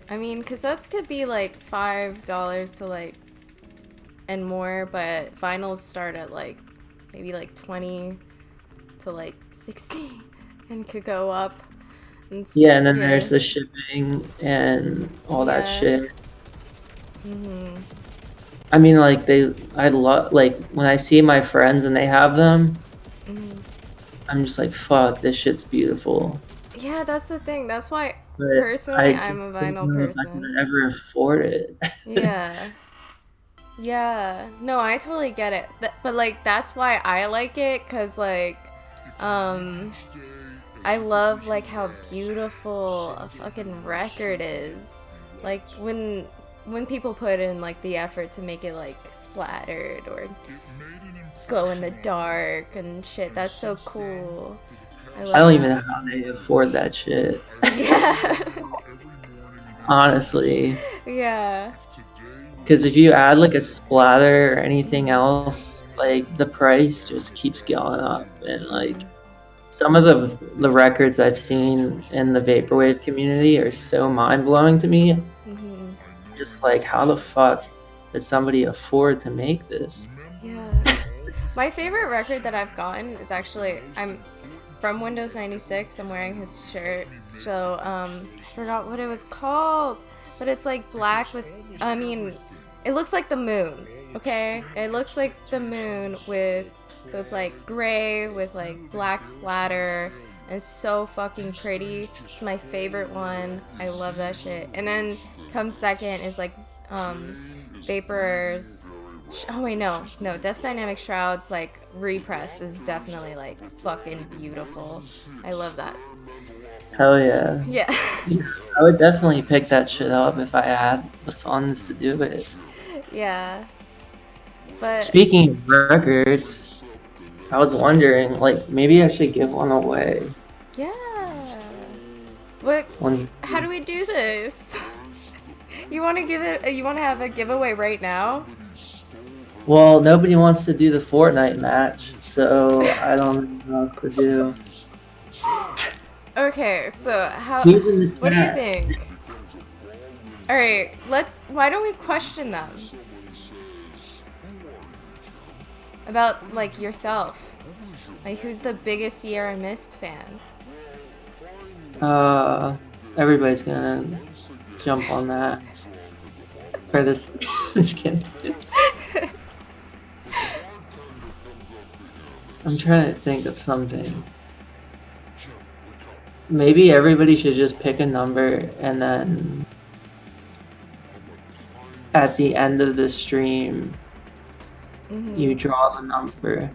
Speaker 1: I mean, cassettes could be like $5 to like and more, but vinyls start at like maybe like 20 to like 60 and could go up.
Speaker 2: Yeah, and then
Speaker 1: Yeah.
Speaker 2: there's the shipping and all that
Speaker 1: Yeah.
Speaker 2: shit.
Speaker 1: Mhm.
Speaker 2: I mean, like I love like when I see my friends and they have them,
Speaker 1: Mhm.
Speaker 2: I'm just like, fuck, this shit's beautiful.
Speaker 1: Yeah, that's the thing. That's why
Speaker 2: But
Speaker 1: personally
Speaker 2: I
Speaker 1: I'm
Speaker 2: just
Speaker 1: a
Speaker 2: don't
Speaker 1: vinyl
Speaker 2: know if I
Speaker 1: person.
Speaker 2: could ever afford it.
Speaker 1: Yeah. Yeah. No, I totally get it. But like that's why I like it cuz like um I love like how beautiful a fucking record is. Like when people put in like the effort to make it like splattered or glow in the dark and shit. That's so cool. I
Speaker 2: I
Speaker 1: love
Speaker 2: don't even know
Speaker 1: that.
Speaker 2: how they afford that shit.
Speaker 1: Yeah.
Speaker 2: Honestly.
Speaker 1: Yeah.
Speaker 2: Because if you add like a splatter or anything
Speaker 1: Mhm.
Speaker 2: else, like the price just keeps going up. And like
Speaker 1: Mhm.
Speaker 2: some of the records I've seen in the vaporwave community are so mind blowing to me.
Speaker 1: Mhm.
Speaker 2: Just like how the fuck did somebody afford to make this?
Speaker 1: Yeah. My favorite record that I've gotten is actually I'm from Windows 96. I'm wearing his shirt. So I forgot what it was called, but it's like black with I mean, it looks like the moon, okay? It looks like the moon with so it's like gray with like black splatter and it's so fucking pretty. It's my favorite one. I love that shit. And then comes second is like Vapors. Oh wait, no. Death Dynamic Shrouds like repress is definitely like fucking beautiful. I love that.
Speaker 2: Hell yeah.
Speaker 1: Yeah.
Speaker 2: Yeah, I would definitely pick that shit up if I had the funds to do it.
Speaker 1: Yeah. But
Speaker 2: Speaking of records, I was wondering, like, maybe I should give one away.
Speaker 1: yeah. What?
Speaker 2: One,
Speaker 1: How do we do this? You want to give it? You want to have a giveaway right now?
Speaker 2: well, nobody wants to do the Fortnite match, so I don't know what else to do.
Speaker 1: Okay. So how?
Speaker 2: Who's in the
Speaker 1: What do you
Speaker 2: chat?
Speaker 1: think? All right. Let's. Why don't we question them about like yourself? Like, who's the biggest Sierra Mist fan?
Speaker 2: Uh, everybody's gonna jump on that for this. I'm just kidding. I'm trying to think of something. Maybe everybody should just pick a number and then at the end of the stream, you draw the number.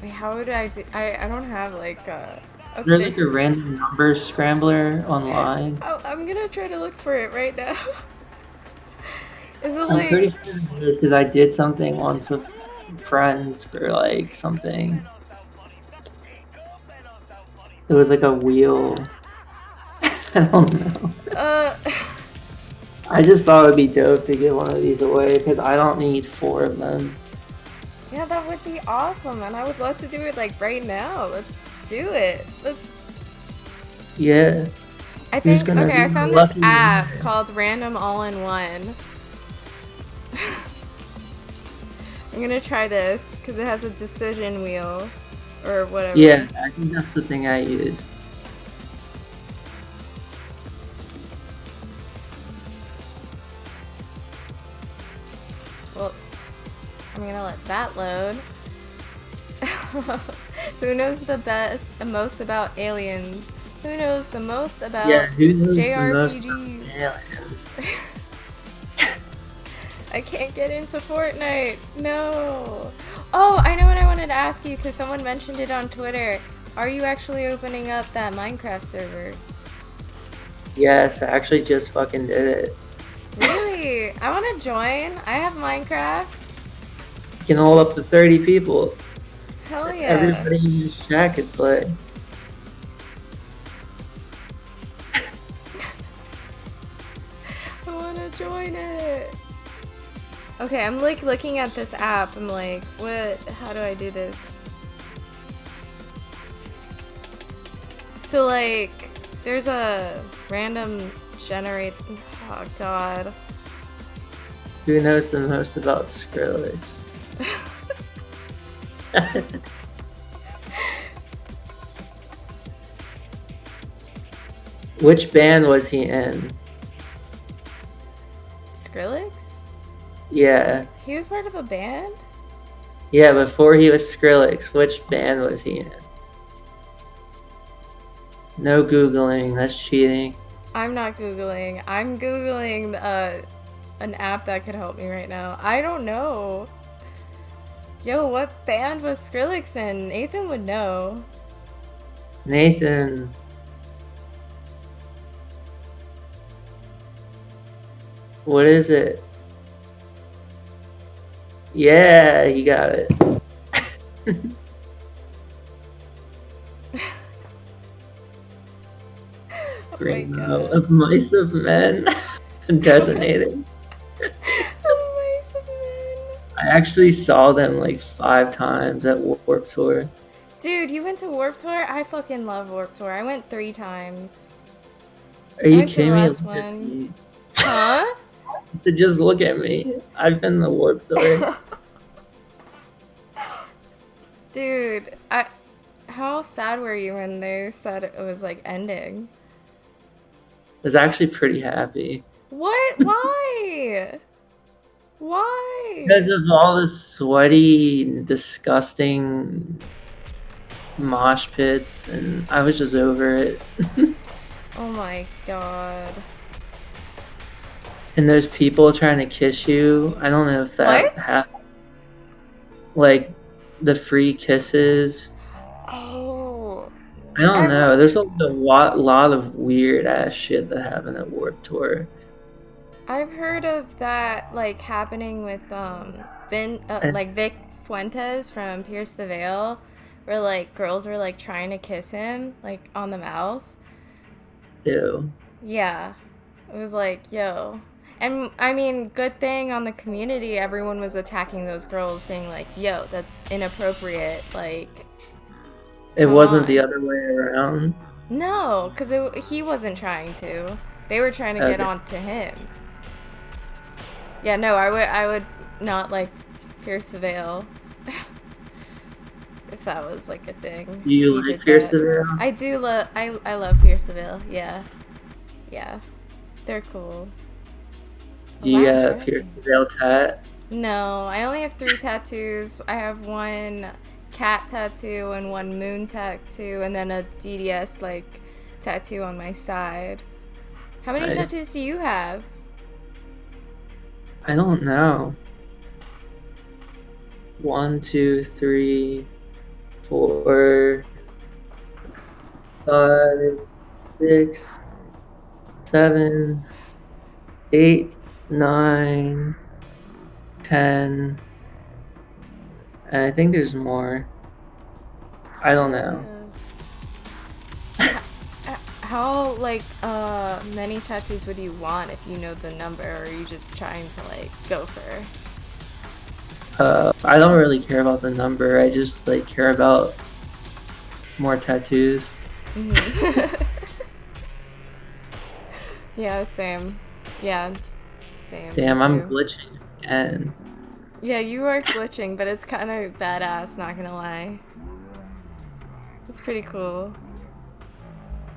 Speaker 1: Wait, how would I do? I don't have like a
Speaker 2: There's
Speaker 1: thing.
Speaker 2: like a random number scrambler online.
Speaker 1: I'm gonna try to look for it right now. Is it
Speaker 2: I'm pretty
Speaker 1: like?
Speaker 2: sure it is because I did something once with friends for like something. It was like a wheel. I don't know.
Speaker 1: Uh.
Speaker 2: I just thought it would be dope to give one of these away because I don't need 4 of them.
Speaker 1: Yeah, that would be awesome, and I would love to do it like right now. Let's do it. Let's.
Speaker 2: Yeah.
Speaker 1: I
Speaker 2: Who's
Speaker 1: think.
Speaker 2: gonna
Speaker 1: Okay,
Speaker 2: be
Speaker 1: I
Speaker 2: the
Speaker 1: found this
Speaker 2: lucky
Speaker 1: app
Speaker 2: winner?
Speaker 1: called Random All in One. I'm gonna try this because it has a decision wheel or whatever.
Speaker 2: Yeah, I think that's the thing I used.
Speaker 1: Well, I'm gonna let that load. Who knows the most about aliens? Who knows the most about
Speaker 2: Yeah, who knows the most about
Speaker 1: JRPGs?
Speaker 2: aliens?
Speaker 1: I can't get into Fortnite. No. Oh, I know what I wanted to ask you because someone mentioned it on Twitter. Are you actually opening up that Minecraft server?
Speaker 2: Yes, I actually just fucking did it.
Speaker 1: Really? I want to join. I have Minecraft.
Speaker 2: You can hold up to 30 people.
Speaker 1: Hell yeah.
Speaker 2: Everybody in this chat could play.
Speaker 1: I want to join it. Okay, I'm like looking at this app. I'm like, what? How do I do this? So like, there's a random generate. Oh god.
Speaker 2: Who knows the most about Skrillex? Which band was he in?
Speaker 1: Skrillex?
Speaker 2: Yeah.
Speaker 1: He was part of a band?
Speaker 2: Yeah, before he was Skrillex, which band was he in? No Googling, that's cheating.
Speaker 1: I'm not Googling. I'm Googling an app that could help me right now. I don't know. Yo, what band was Skrillex in? Nathan would know.
Speaker 2: Nathan. What is it? Yeah, you got it. Bring out of mice of men. Designated.
Speaker 1: Mice of men.
Speaker 2: I actually saw them like 5 times at Warped Tour.
Speaker 1: Dude, you went to Warped Tour? I fucking love Warped Tour. I went 3 times.
Speaker 2: Are you kidding me? Look at me.
Speaker 1: Huh?
Speaker 2: To just look at me. I've been the Warped Tour.
Speaker 1: Dude, how sad were you when they said it was like ending?
Speaker 2: I was actually pretty happy.
Speaker 1: What? Why? Why?
Speaker 2: Because of all the sweaty, disgusting mosh pits, and I was just over it.
Speaker 1: Oh my god.
Speaker 2: And those people trying to kiss you. I don't know if that happened. Like the free kisses.
Speaker 1: Oh.
Speaker 2: I don't know. There's a lot of weird ass shit that happened at Warped Tour.
Speaker 1: I've heard of that like happening with like Vic Fuentes from Pierce the Veil, where like girls were like trying to kiss him like on the mouth.
Speaker 2: Ew.
Speaker 1: Yeah. It was like, yo. And I mean, good thing on the community, everyone was attacking those girls, being like, yo, that's inappropriate. Like,
Speaker 2: it wasn't the other way around.
Speaker 1: No, because he wasn't trying to. They were trying to get on to him. Yeah, no, I would not like Pierce the Veil. If that was like a thing.
Speaker 2: Do you like Pierce the Veil?
Speaker 1: I do love. I love Pierce the Veil. Yeah, yeah, they're cool.
Speaker 2: Do you have Pierce the Veil tat?
Speaker 1: No, I only have 3 tattoos. I have 1 cat tattoo and 1 moon tattoo, and then a DDS like tattoo on my side. How many tattoos do you have?
Speaker 2: I don't know. 1, 2, 3, 4, 5, 6, 7, 8, 9, 10, and I think there's more. I don't know.
Speaker 1: How like many tattoos would you want if you know the number, or are you just trying to like go for?
Speaker 2: I don't really care about the number. I just like care about more tattoos.
Speaker 1: Mm-hmm. Yeah, same. Yeah, same.
Speaker 2: Damn, I'm glitching again.
Speaker 1: Yeah, you are glitching, but it's kind of badass, not gonna lie. It's pretty cool.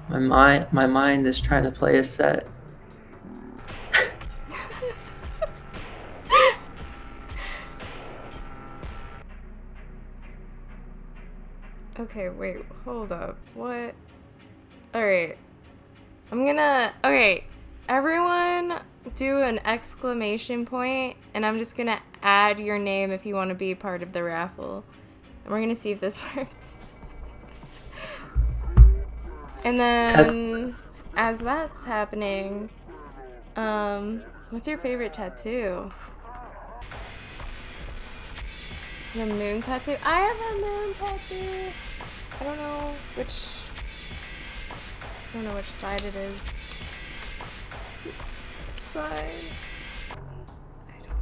Speaker 2: My mind is trying to play a set.
Speaker 1: Okay, wait, hold up. What? Alright. Okay, everyone do an exclamation point, and I'm just gonna add your name if you want to be part of the raffle. And we're gonna see if this works. And then, as that's happening, what's your favorite tattoo? The moon tattoo? I have a moon tattoo. I don't know which side it is. Is it this side? I don't know.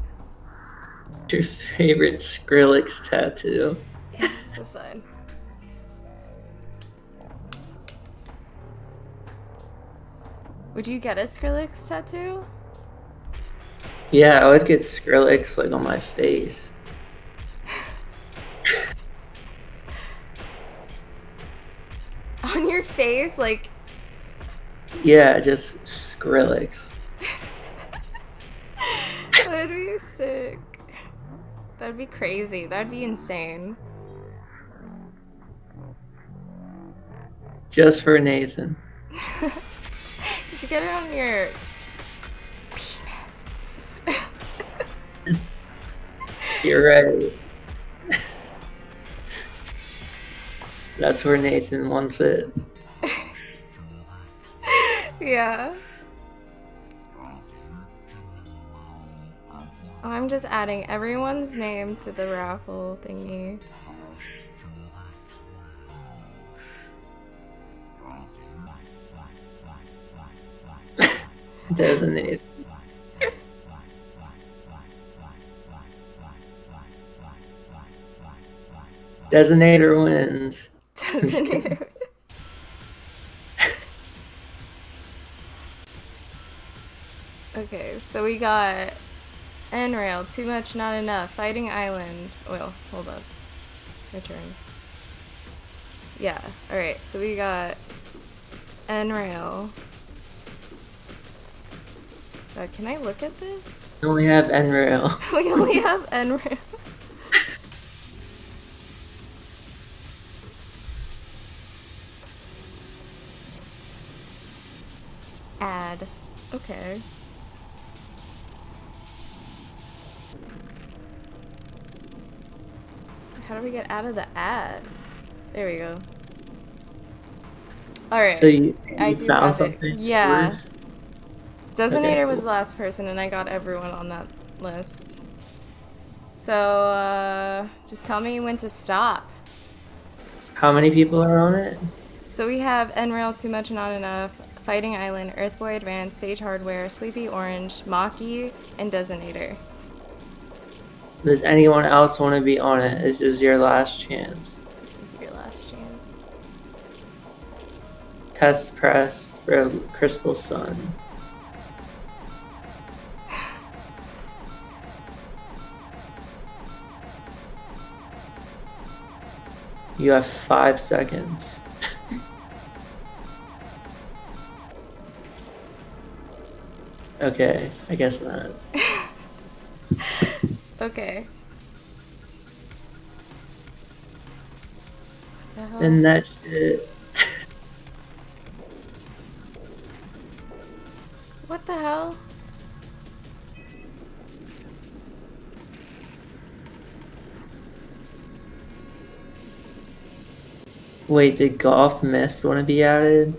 Speaker 2: Your favorite Skrillex tattoo?
Speaker 1: Yeah, it's this side. Would you get a Skrillex tattoo?
Speaker 2: Yeah, I would get Skrillex like on my face.
Speaker 1: On your face, like.
Speaker 2: Yeah, just Skrillex.
Speaker 1: That'd be sick. That'd be crazy. That'd be insane.
Speaker 2: Just for Nathan.
Speaker 1: You should get it on your penis.
Speaker 2: You're right. That's where Nathan wants it.
Speaker 1: Yeah. I'm just adding everyone's name to the raffle thingy.
Speaker 2: Designated. Designator wins.
Speaker 1: Designator. Okay, so we got N-Rail, Too Much Not Enough, Fighting Island. Well, hold up. Return. Yeah, alright, so we got N-Rail. Can I look at this?
Speaker 2: We only have N-Rail.
Speaker 1: We only have N-Rail. Add. Okay. How do we get out of the ad? There we go. Alright.
Speaker 2: So you
Speaker 1: I
Speaker 2: found something?
Speaker 1: Yeah.
Speaker 2: Worse?
Speaker 1: Designator
Speaker 2: Okay,
Speaker 1: was
Speaker 2: cool.
Speaker 1: the last person, and I got everyone on that list. So, just tell me when to stop.
Speaker 2: How many people are on it?
Speaker 1: So we have N-Rail, Too Much Not Enough, Fighting Island, Earthboy Advance, Sage Hardware, Sleepy Orange, Maki, and Designator.
Speaker 2: Does anyone else want to be on it? This is your last chance.
Speaker 1: This is your last chance.
Speaker 2: Test press for Crystal Sun. You have 5 seconds. Okay, I guess not.
Speaker 1: Okay. What the hell?
Speaker 2: And that shit.
Speaker 1: What the hell?
Speaker 2: Wait, did Golf Mist want to be added?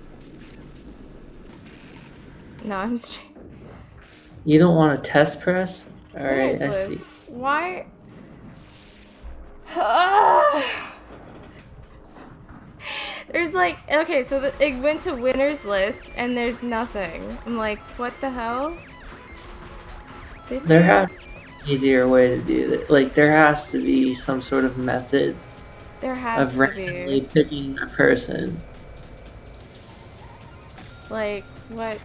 Speaker 1: No, I'm straight.
Speaker 2: You don't want a test press? Alright, I see.
Speaker 1: Why? There's like, okay, so it went to winners list and there's nothing. I'm like, what the hell?
Speaker 2: There has to be an easier way to do that. Like, there has to be some sort of method
Speaker 1: There has
Speaker 2: of
Speaker 1: to
Speaker 2: randomly
Speaker 1: be.
Speaker 2: picking a person.
Speaker 1: Like, what?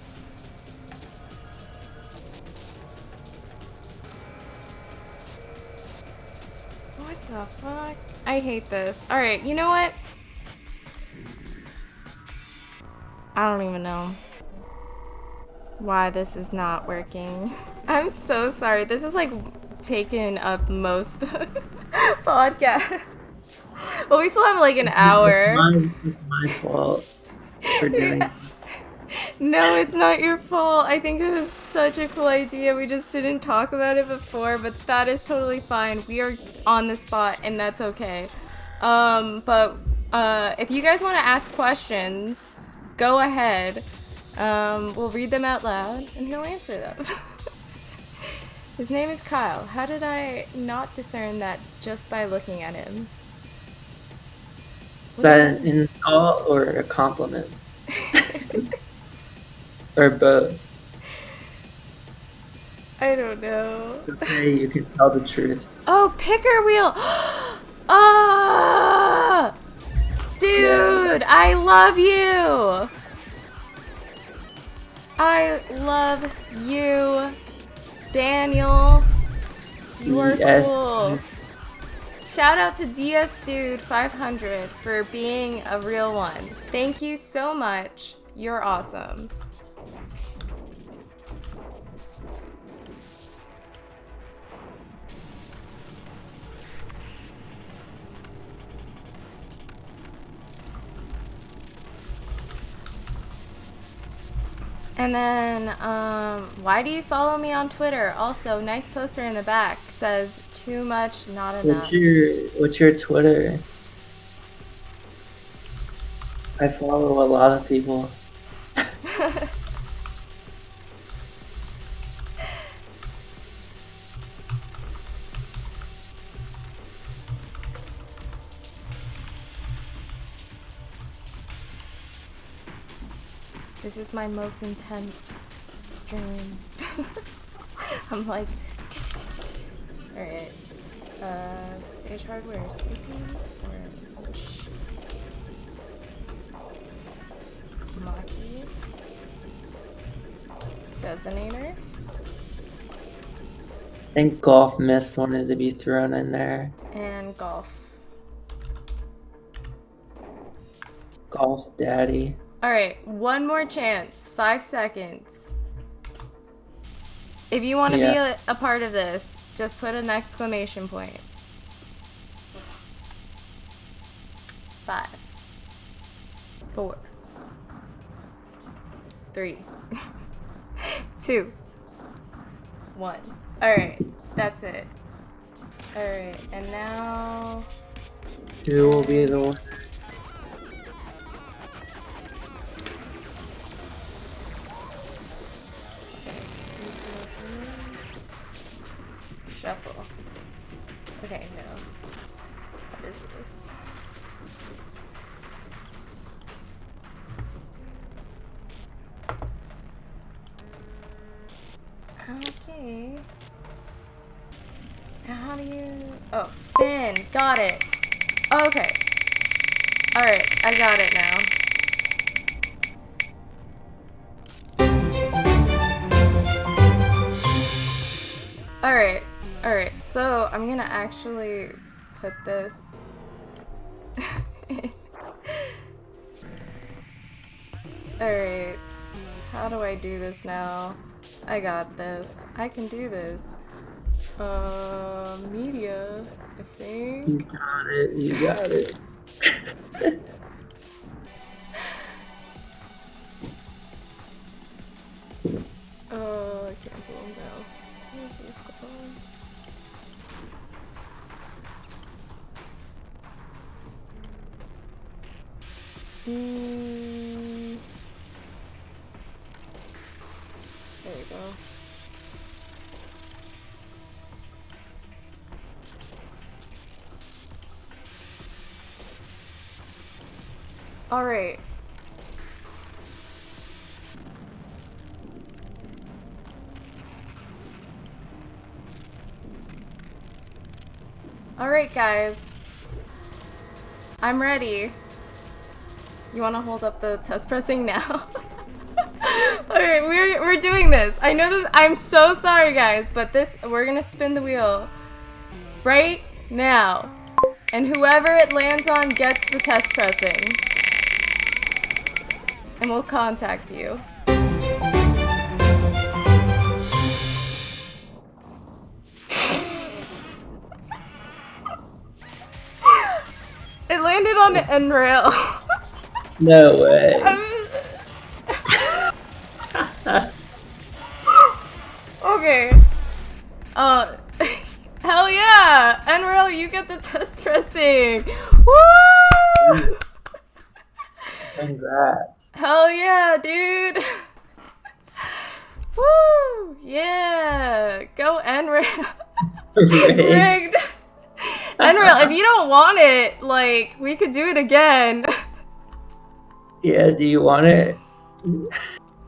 Speaker 1: What the fuck? I hate this. Alright, you know what? I don't even know why this is not working. I'm so sorry. This is like taking up most of the podcast. But we still have like an hour.
Speaker 2: It's my fault for doing this.
Speaker 1: No, it's not your fault. I think it was such a cool idea. We just didn't talk about it before, but that is totally fine. We are on the spot, and that's okay. But if you guys want to ask questions, go ahead. We'll read them out loud, and he'll answer them. His name is Kyle. How did I not discern that just by looking at him?
Speaker 2: Is that an insult or a compliment? Or both?
Speaker 1: I don't know.
Speaker 2: Okay, you can tell the truth.
Speaker 1: Oh, picker wheel. Ah, dude,
Speaker 2: Yeah.
Speaker 1: I love you. I love you, Daniel. You are
Speaker 2: Yes.
Speaker 1: cool. Shout out to DS Dude 500 for being a real one. Thank you so much. You're awesome. And then, why do you follow me on Twitter? Also, nice poster in the back says too much, not enough.
Speaker 2: What's your Twitter? I follow a lot of people.
Speaker 1: This is my most intense stream. I'm like, alright. Stage hardware, sleeping, orange. Maki. Designator.
Speaker 2: I think Golf Mist wanted to be thrown in there.
Speaker 1: And golf.
Speaker 2: Golf Daddy.
Speaker 1: Alright, one more chance. 5 seconds. If you want to be a part of this, just put an exclamation point. 5, 4, 3, 2, 1. Alright, that's it. Alright, and now...
Speaker 2: Who will be the one?
Speaker 1: Shuffle. Okay, no. What is this? Okay. Now how do you... Oh, spin. Got it. Okay. Alright, I got it now. Alright, so I'm gonna actually put this... Alright, how do I do this now? I got this. I can do this. Media, I think.
Speaker 2: You got it. You got it.
Speaker 1: I can't pull them down. Where's this going? There you go. All right. All right, guys. I'm ready. You want to hold up the test pressing now? Alright, we're doing this. I know this. I'm so sorry, guys, but we're gonna spin the wheel right now, and whoever it lands on gets the test pressing, and we'll contact you. It landed on the end rail.
Speaker 2: No way.
Speaker 1: Okay. Hell yeah! Enrail, you get the test pressing! Woo!
Speaker 2: Congrats.
Speaker 1: Hell yeah, dude! Woo! Yeah! Go Enrail! Rigged! Enrail, if you don't want it, like, we could do it again.
Speaker 2: Yeah, do you want it?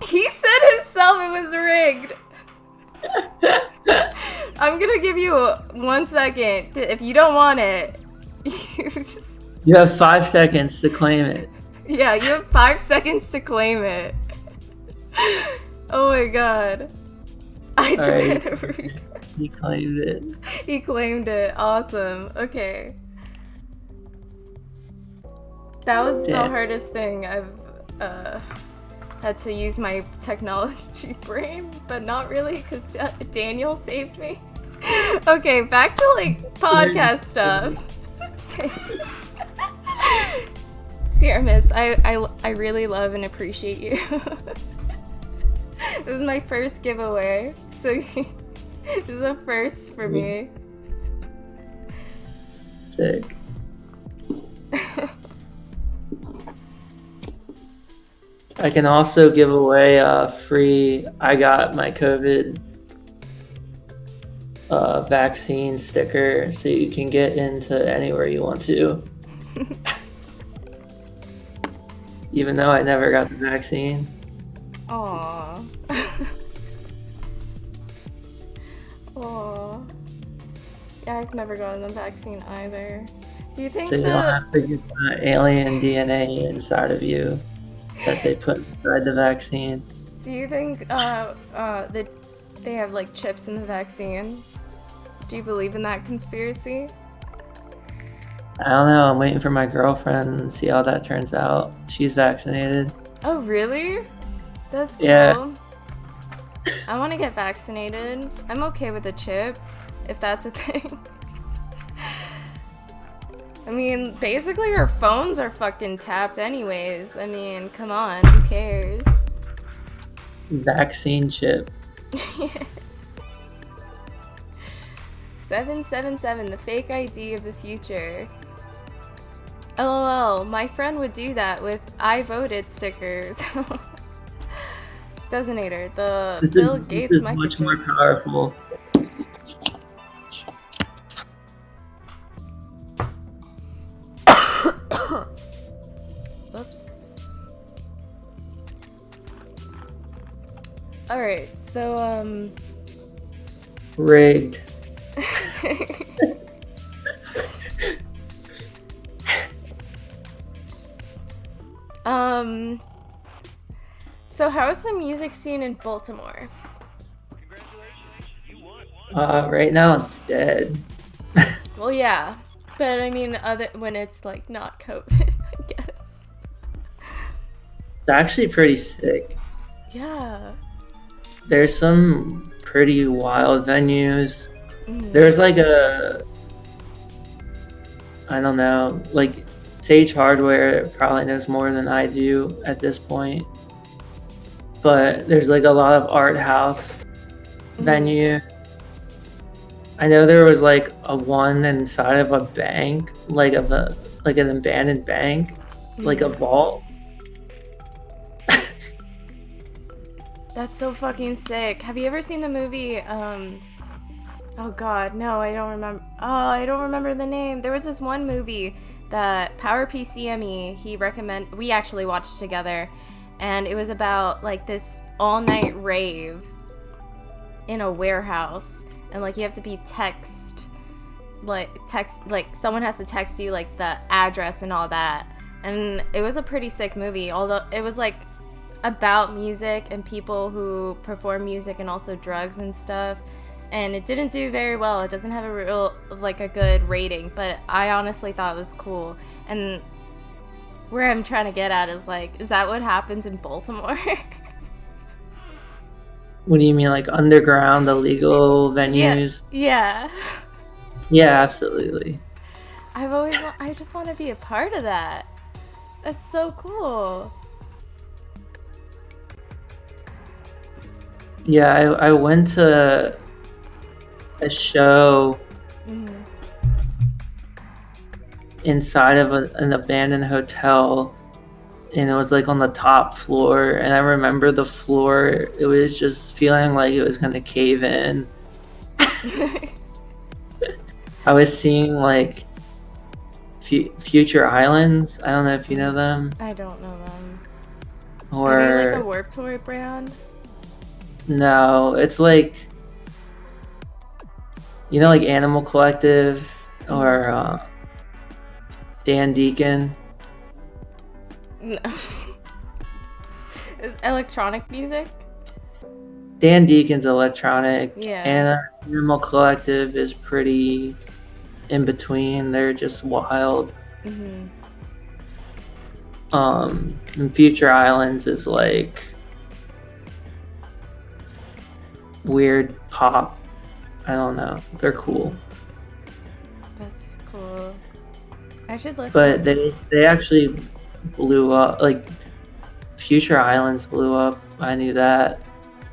Speaker 1: He said himself it was rigged. I'm gonna give you 1 second. If you don't want it,
Speaker 2: You have 5 seconds to claim it.
Speaker 1: Yeah, you have 5 seconds to claim it. Oh my god. I did it.
Speaker 2: He claimed it.
Speaker 1: He claimed it. Awesome. Okay. That was the hardest thing I've had to use my technology brain, but not really because Daniel saved me. Okay, back to like podcast stuff. Okay. Sierra Miss, I really love and appreciate you. It was my first giveaway, so this is a first for me.
Speaker 2: Sick. I can also give away a free I got my COVID vaccine sticker so you can get into anywhere you want to. Even though I never got the vaccine.
Speaker 1: Aww. Aww. Yeah, I've never gotten the vaccine either. Do you think
Speaker 2: so you don't have to get the alien DNA inside of you that they put inside the vaccine?
Speaker 1: Do you think that they have like chips in the vaccine? Do you believe in that conspiracy?
Speaker 2: I don't know. I'm waiting for my girlfriend and see how that turns out. She's vaccinated.
Speaker 1: Oh, really? That's cool.
Speaker 2: Yeah.
Speaker 1: I want to get vaccinated. I'm okay with a chip, if that's a thing. I mean, basically our phones are fucking tapped anyways. I mean, come on, who cares?
Speaker 2: Vaccine chip.
Speaker 1: 777, the fake ID of the future. LOL, my friend would do that with I voted stickers. Designator, Bill Gates
Speaker 2: this is much more powerful.
Speaker 1: Whoops. Alright, so,
Speaker 2: Rigged.
Speaker 1: So how's the music scene in Baltimore?
Speaker 2: Right now it's dead.
Speaker 1: Well, yeah, but I mean, when it's like not COVID, I guess.
Speaker 2: It's actually pretty sick.
Speaker 1: Yeah.
Speaker 2: There's some pretty wild venues.
Speaker 1: Mm.
Speaker 2: There's like I don't know, like Sage Hardware probably knows more than I do at this point. But there's like a lot of art house venue. I know there was like a one inside of a bank, like an abandoned bank, like a vault.
Speaker 1: That's so fucking sick. Have you ever seen the movie, oh god, no, I don't remember. Oh, I don't remember the name. There was this one movie that Power PCME, we actually watched together, and it was about like this all-night rave in a warehouse, and like you have to be someone has to text you like the address and all that. And it was a pretty sick movie, although it was like about music and people who perform music and also drugs and stuff. And it didn't do very well. It doesn't have a good rating, but I honestly thought it was cool. And where I'm trying to get at is like, is that what happens in Baltimore?
Speaker 2: What do you mean, like underground illegal venues?
Speaker 1: Yeah.
Speaker 2: Yeah, absolutely.
Speaker 1: I just want to be a part of that. That's so cool.
Speaker 2: Yeah, I went to a show inside of an abandoned hotel, and it was like on the top floor, and I remember the floor, it was just feeling like it was gonna cave in. I was seeing like Future Islands. I don't know if you know them.
Speaker 1: I don't know them.
Speaker 2: Or
Speaker 1: are they like a Warped Tour brand?
Speaker 2: No, it's like You know, like Animal Collective or
Speaker 1: Mm-hmm.
Speaker 2: Dan Deacon.
Speaker 1: No. Electronic music?
Speaker 2: Dan Deacon's electronic,
Speaker 1: Yeah.
Speaker 2: and Animal Collective is pretty in between. They're just wild.
Speaker 1: Mm-hmm.
Speaker 2: And Future Islands is like weird pop. I don't know. They're cool.
Speaker 1: That's cool. I should listen.
Speaker 2: But they actually blew up. Like Future Islands blew up. I knew that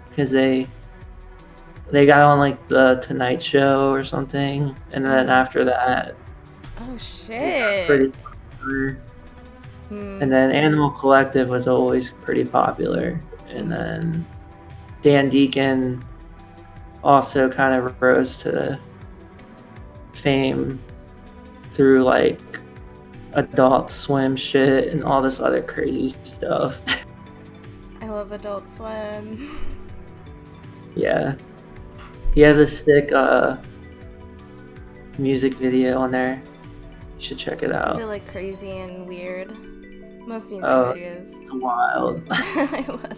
Speaker 2: because they got on like the Tonight Show or something, and then after that,
Speaker 1: Oh
Speaker 2: they got
Speaker 1: shit.
Speaker 2: pretty popular. And
Speaker 1: Hmm.
Speaker 2: then Animal Collective was always pretty popular, and then Dan Deacon also kind of rose to fame through like Adult Swim shit and all this other crazy stuff.
Speaker 1: I love Adult Swim.
Speaker 2: Yeah, he has a sick music video on there. You should check it out.
Speaker 1: Is it like crazy and weird? Most music
Speaker 2: Oh,
Speaker 1: videos.
Speaker 2: it's wild.
Speaker 1: I love it.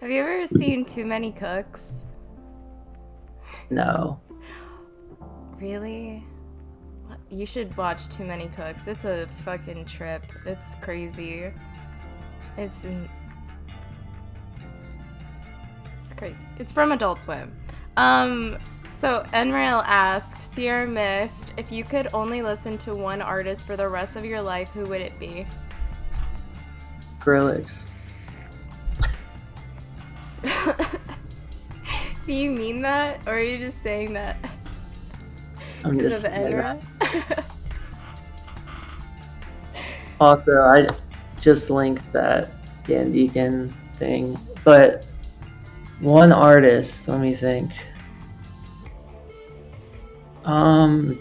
Speaker 1: Have you ever seen Too Many Cooks?
Speaker 2: No.
Speaker 1: Really? You should watch Too Many Cooks. It's a fucking trip. It's crazy. It's crazy. It's from Adult Swim. So Enrail asks, Sierra Mist, if you could only listen to one artist for the rest of your life, who would it be?
Speaker 2: Skrillex.
Speaker 1: Do you mean that, or are you just saying that
Speaker 2: I'm
Speaker 1: because
Speaker 2: just
Speaker 1: of Enra?
Speaker 2: Also, I just linked that Dan Deacon thing, but one artist, let me think.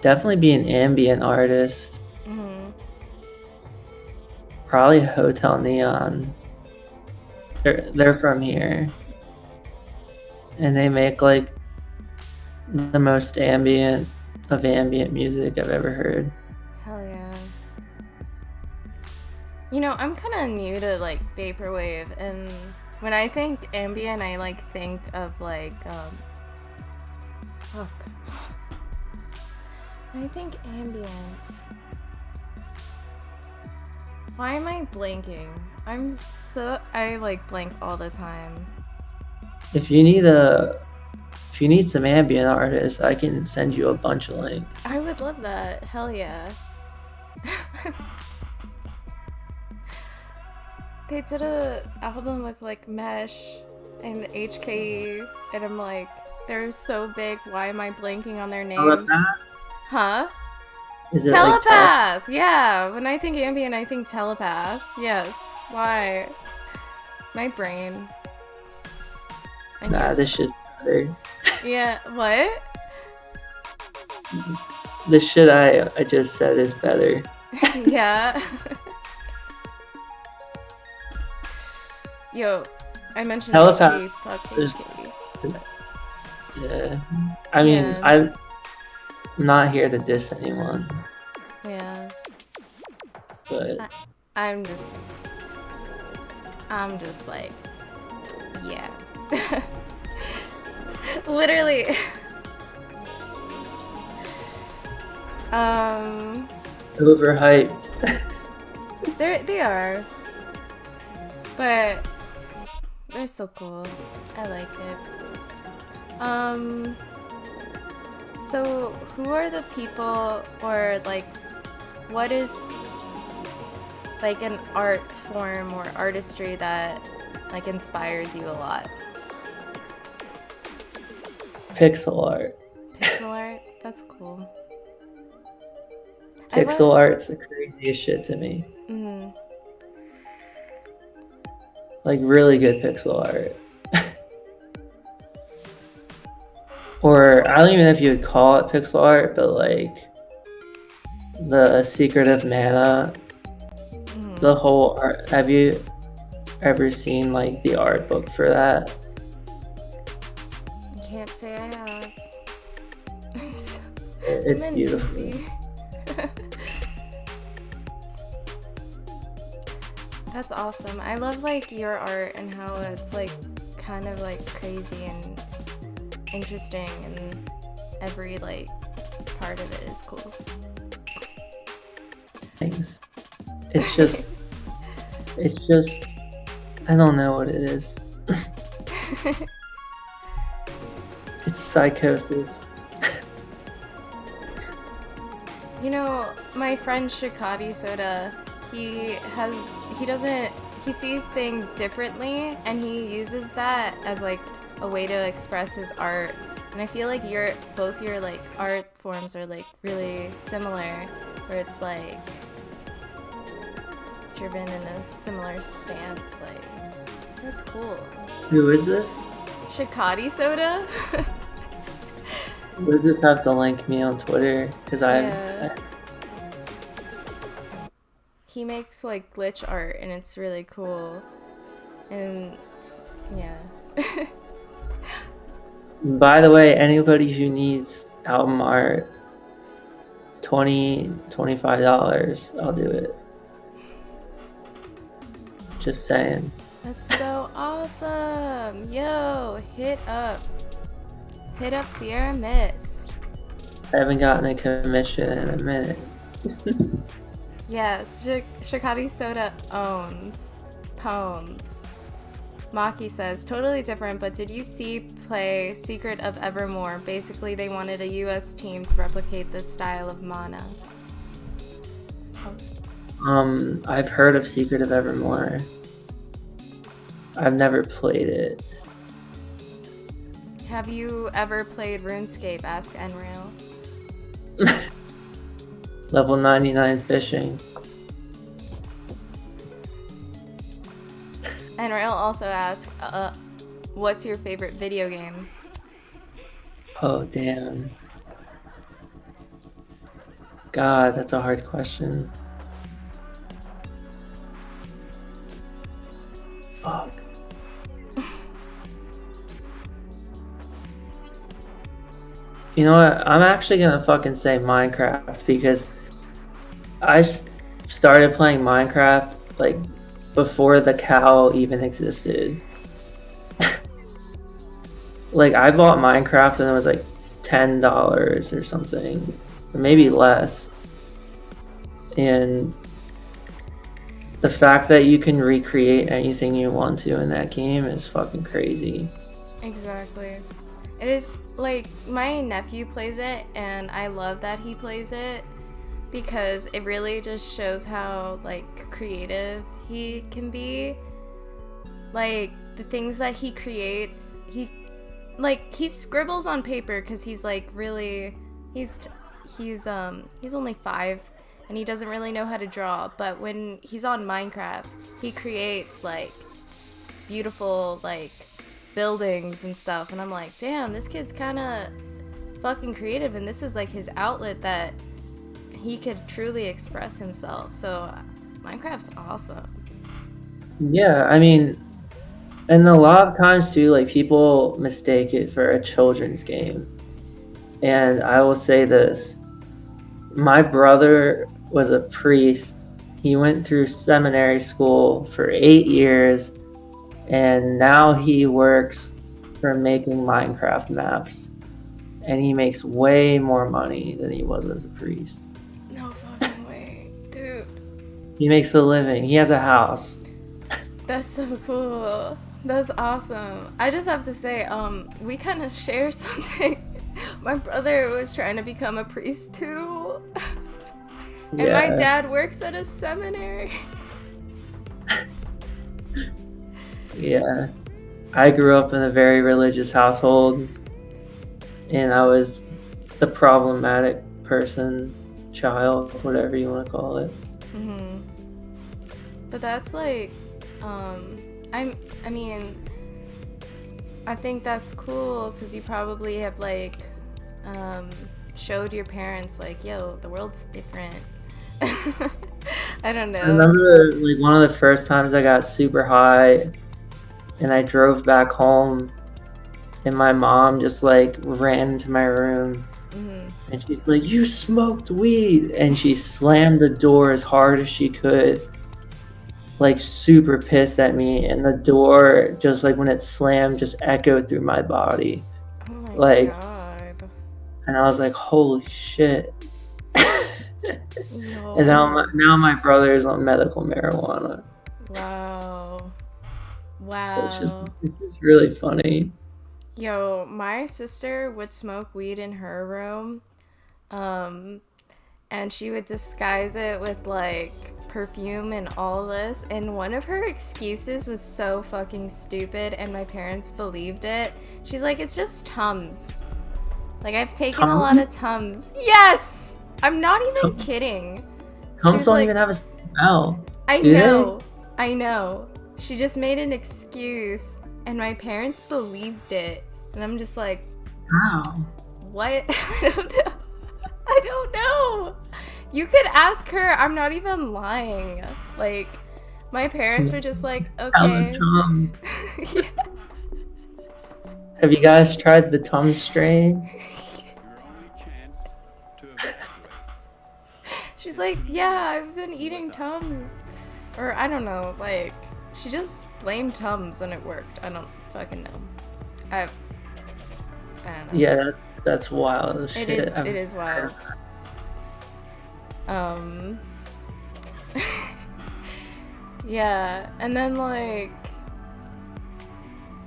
Speaker 2: Definitely be an ambient artist.
Speaker 1: Mm-hmm.
Speaker 2: Probably Hotel Neon. They're from here, and they make like the most ambient of ambient music I've ever heard.
Speaker 1: Hell yeah. You know, I'm kind of new to like vaporwave, and when I think ambient, I like think of like fuck. When I think ambient, why am I blanking? I like blank all the time.
Speaker 2: If you need some ambient artists, I can send you a bunch of links.
Speaker 1: I would love that. Hell yeah. They did a album with like Mesh and HKE, and I'm like, they're so big. Why am I blanking on their name?
Speaker 2: Telepath?
Speaker 1: Huh?
Speaker 2: Is it
Speaker 1: Telepath! Yeah. When I think ambient, I think Telepath. Yes. Why? My brain.
Speaker 2: Nah, this shit's better.
Speaker 1: Yeah. What?
Speaker 2: The shit I just said is better.
Speaker 1: Yeah. Yo, I mentioned
Speaker 2: Telepath
Speaker 1: HKE. Fuck
Speaker 2: is-
Speaker 1: HKE.
Speaker 2: Yeah. I mean,
Speaker 1: Yeah.
Speaker 2: I'm not here to diss anyone,
Speaker 1: Yeah.
Speaker 2: but
Speaker 1: I'm just like, yeah. Literally.
Speaker 2: overhyped.
Speaker 1: They are. But they're so cool. I like it. So who are the people, or like what is like an art form or artistry that like inspires you a lot?
Speaker 2: Pixel art.
Speaker 1: Pixel art? That's cool.
Speaker 2: Pixel art's the craziest shit to me.
Speaker 1: Mm-hmm.
Speaker 2: Like really good pixel art. Or I don't even know if you would call it pixel art, but like the Secret of Mana, the whole art. Have you ever seen like the art book for that?
Speaker 1: I can't say I have.
Speaker 2: It's beautiful.
Speaker 1: That's awesome. I love like your art and how it's like kind of like crazy and interesting, and every like part of it is cool.
Speaker 2: Thanks. It's just I don't know what it is. It's psychosis.
Speaker 1: You know, my friend Shikati Soda, he sees things differently, and he uses that as like a way to express his art. And I feel like both your like art forms are like really similar, where it's like driven in a similar stance. Like, that's cool.
Speaker 2: Who is this?
Speaker 1: Shikati Soda.
Speaker 2: You'll just have to link me on Twitter, because
Speaker 1: he makes like glitch art, and it's really cool. And yeah.
Speaker 2: By the way, anybody who needs album art, $25, I'll do it. Just saying.
Speaker 1: That's so awesome. Yo, hit up Sierra Mist.
Speaker 2: I haven't gotten a commission in a minute.
Speaker 1: Yes, Shikati Soda owns Poems. Maki says, totally different, but did you see play Secret of Evermore? Basically, they wanted a US team to replicate this style of mana.
Speaker 2: I've heard of Secret of Evermore. I've never played it.
Speaker 1: Have you ever played RuneScape? Ask Nrail.
Speaker 2: Level 99 fishing.
Speaker 1: Nrail also asked, what's your favorite video game?
Speaker 2: Oh, damn. God, that's a hard question. Fuck. You know what? I'm actually gonna fucking say Minecraft, because I started playing Minecraft like before the cow even existed. Like, I bought Minecraft and it was like $10 or something, or maybe less. And the fact that you can recreate anything you want to in that game is fucking crazy.
Speaker 1: Exactly. It is, like, my nephew plays it, and I love that he plays it, because it really just shows how, like, creative he can be. Like, the things that he creates, he scribbles on paper, because he's, like, really, he's only 5, and he doesn't really know how to draw, but when he's on Minecraft, he creates, like, beautiful, like, buildings and stuff, and I'm like, damn, this kid's kind of fucking creative, and this is, like, his outlet that he could truly express himself. So Minecraft's awesome.
Speaker 2: Yeah, I mean, and a lot of times too, like, people mistake it for a children's game. And I will say this, my brother was a priest. He went through seminary school for 8 years, and now he works for making Minecraft maps, and he makes way more money than he was as a priest.
Speaker 1: No fucking way, dude.
Speaker 2: He makes a living. He has a house.
Speaker 1: That's so cool. That's awesome. I just have to say, we kind of share something. My brother was trying to become a priest too. And my dad works at a seminary.
Speaker 2: Yeah. I grew up in a very religious household, and I was the problematic person, child, whatever you want to call it.
Speaker 1: Mm-hmm. But that's like, I think that's cool, because you probably have, like, showed your parents, like, yo, the world's different. I don't know.
Speaker 2: I remember, like, one of the first times I got super high, and I drove back home, and my mom just like ran into my room,
Speaker 1: Mm-hmm.
Speaker 2: and she's like, "You smoked weed!" And she slammed the door as hard as she could, like super pissed at me. And the door, just like when it slammed, just echoed through my body,
Speaker 1: Oh my
Speaker 2: like.
Speaker 1: god.
Speaker 2: And I was like, "Holy shit!" And
Speaker 1: Yo.
Speaker 2: now my brother is on medical marijuana.
Speaker 1: Wow.
Speaker 2: It's just
Speaker 1: Wow.
Speaker 2: it's just really funny.
Speaker 1: Yo, my sister would smoke weed in her room. Um, and she would disguise it with like perfume and all this. And one of her excuses was so fucking stupid, and my parents believed it. She's like, it's just Tums. Like, I've taken a lot of Tums. Yes! I'm not even kidding.
Speaker 2: Tums don't even have a smell.
Speaker 1: I
Speaker 2: Do
Speaker 1: know. I know. She just made an excuse, and my parents believed it. And I'm just like,
Speaker 2: How?
Speaker 1: what? I don't know. I don't know. You could ask her. I'm not even lying. Like, my parents were just like, okay.
Speaker 2: Tums.
Speaker 1: Yeah.
Speaker 2: Have you guys tried the Tums strain?
Speaker 1: She's like, yeah, I've been eating Tums. Or I don't know, like, she just blamed Tums and it worked. I don't fucking know. I don't know.
Speaker 2: Yeah, that's wild as shit.
Speaker 1: It is wild. Yeah, and then like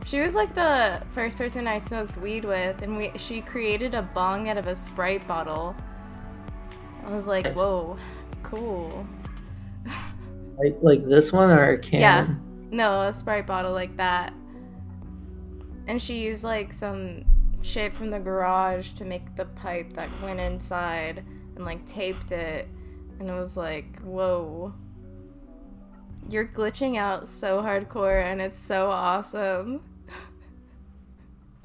Speaker 1: she was like the first person I smoked weed with, and she created a bong out of a Sprite bottle. I was like, whoa, cool.
Speaker 2: Like this one or a can?
Speaker 1: Yeah, no, a Sprite bottle like that. And she used like some shit from the garage to make the pipe that went inside, and like taped it, and it was like, whoa. You're glitching out so hardcore, and it's so awesome.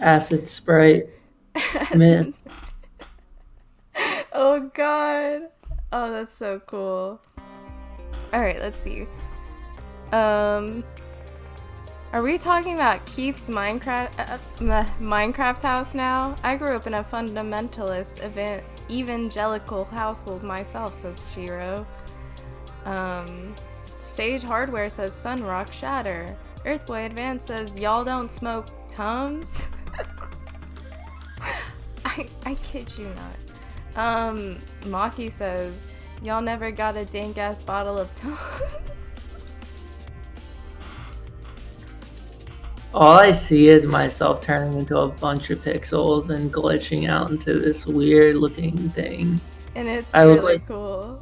Speaker 2: Acid Sprite. Man.
Speaker 1: Oh god. Oh, that's so cool. Alright, let's see. Are we talking about Keith's Minecraft house now? I grew up in a fundamentalist evangelical household myself, says Shiro. Sage Hardware says Sunrock Shatter. Earthboy Advance says y'all don't smoke Tums. I kid you not. Maki says y'all never got a dank ass bottle of Tums.
Speaker 2: All I see is myself turning into a bunch of pixels and glitching out into this weird looking thing.
Speaker 1: And it's really cool.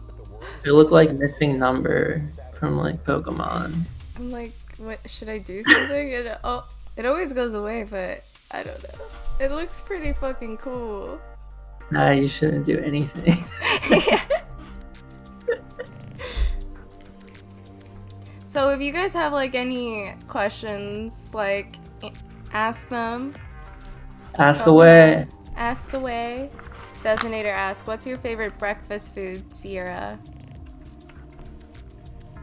Speaker 2: I look like Missing Number from like Pokemon.
Speaker 1: I'm like, what should I do something? It always goes away, but I don't know. It looks pretty fucking cool.
Speaker 2: Nah, you shouldn't do anything.
Speaker 1: So if you guys have like any questions, like ask them.
Speaker 2: Ask away.
Speaker 1: Ask away. Designator asks, what's your favorite breakfast food, Sierra?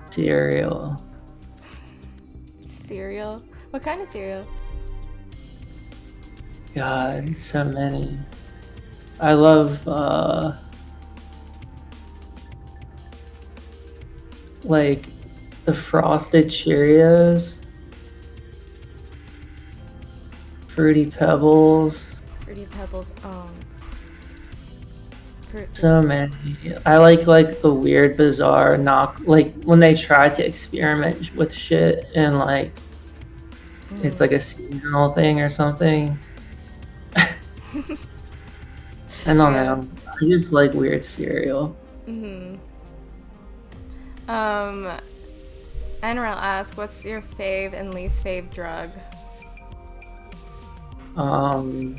Speaker 2: Cereal.
Speaker 1: Cereal? What kind of cereal?
Speaker 2: God, so many. I love like the Frosted Cheerios, Fruity Pebbles.
Speaker 1: Fruity Pebbles owns.
Speaker 2: So many. I like the weird, bizarre like when they try to experiment with shit and like it's like a seasonal thing or something. I don't know. I just like weird cereal.
Speaker 1: Enrel asks, what's your fave and least fave drug?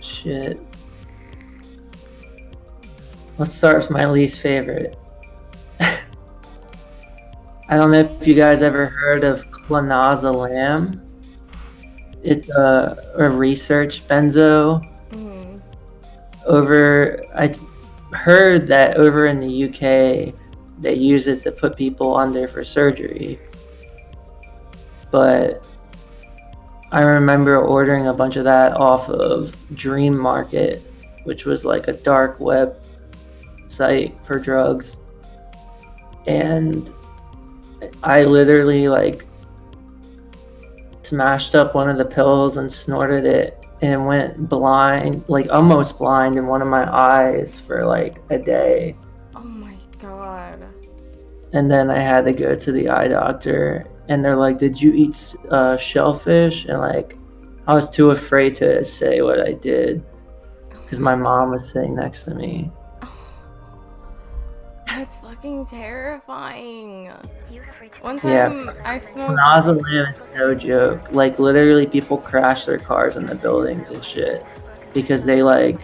Speaker 2: Shit. Let's start with my least favorite. I don't know if you guys ever heard of clonazepam. It's a research benzo. I heard that over in the UK they use it to put people under for surgery. But I remember ordering a bunch of that off of Dream Market, which was like a dark web site for drugs. And I literally like smashed up one of the pills and snorted it and went blind, like almost blind in one of my eyes for like a day.
Speaker 1: Oh my god.
Speaker 2: And then I had to go to the eye doctor and they're like, did you eat shellfish? And like, I was too afraid to say what I did because my mom was sitting next to me.
Speaker 1: That's fucking terrifying. One
Speaker 2: Yeah.
Speaker 1: time I smoked.
Speaker 2: Nauseam is no joke. Like literally people crash their cars in the buildings and shit because they like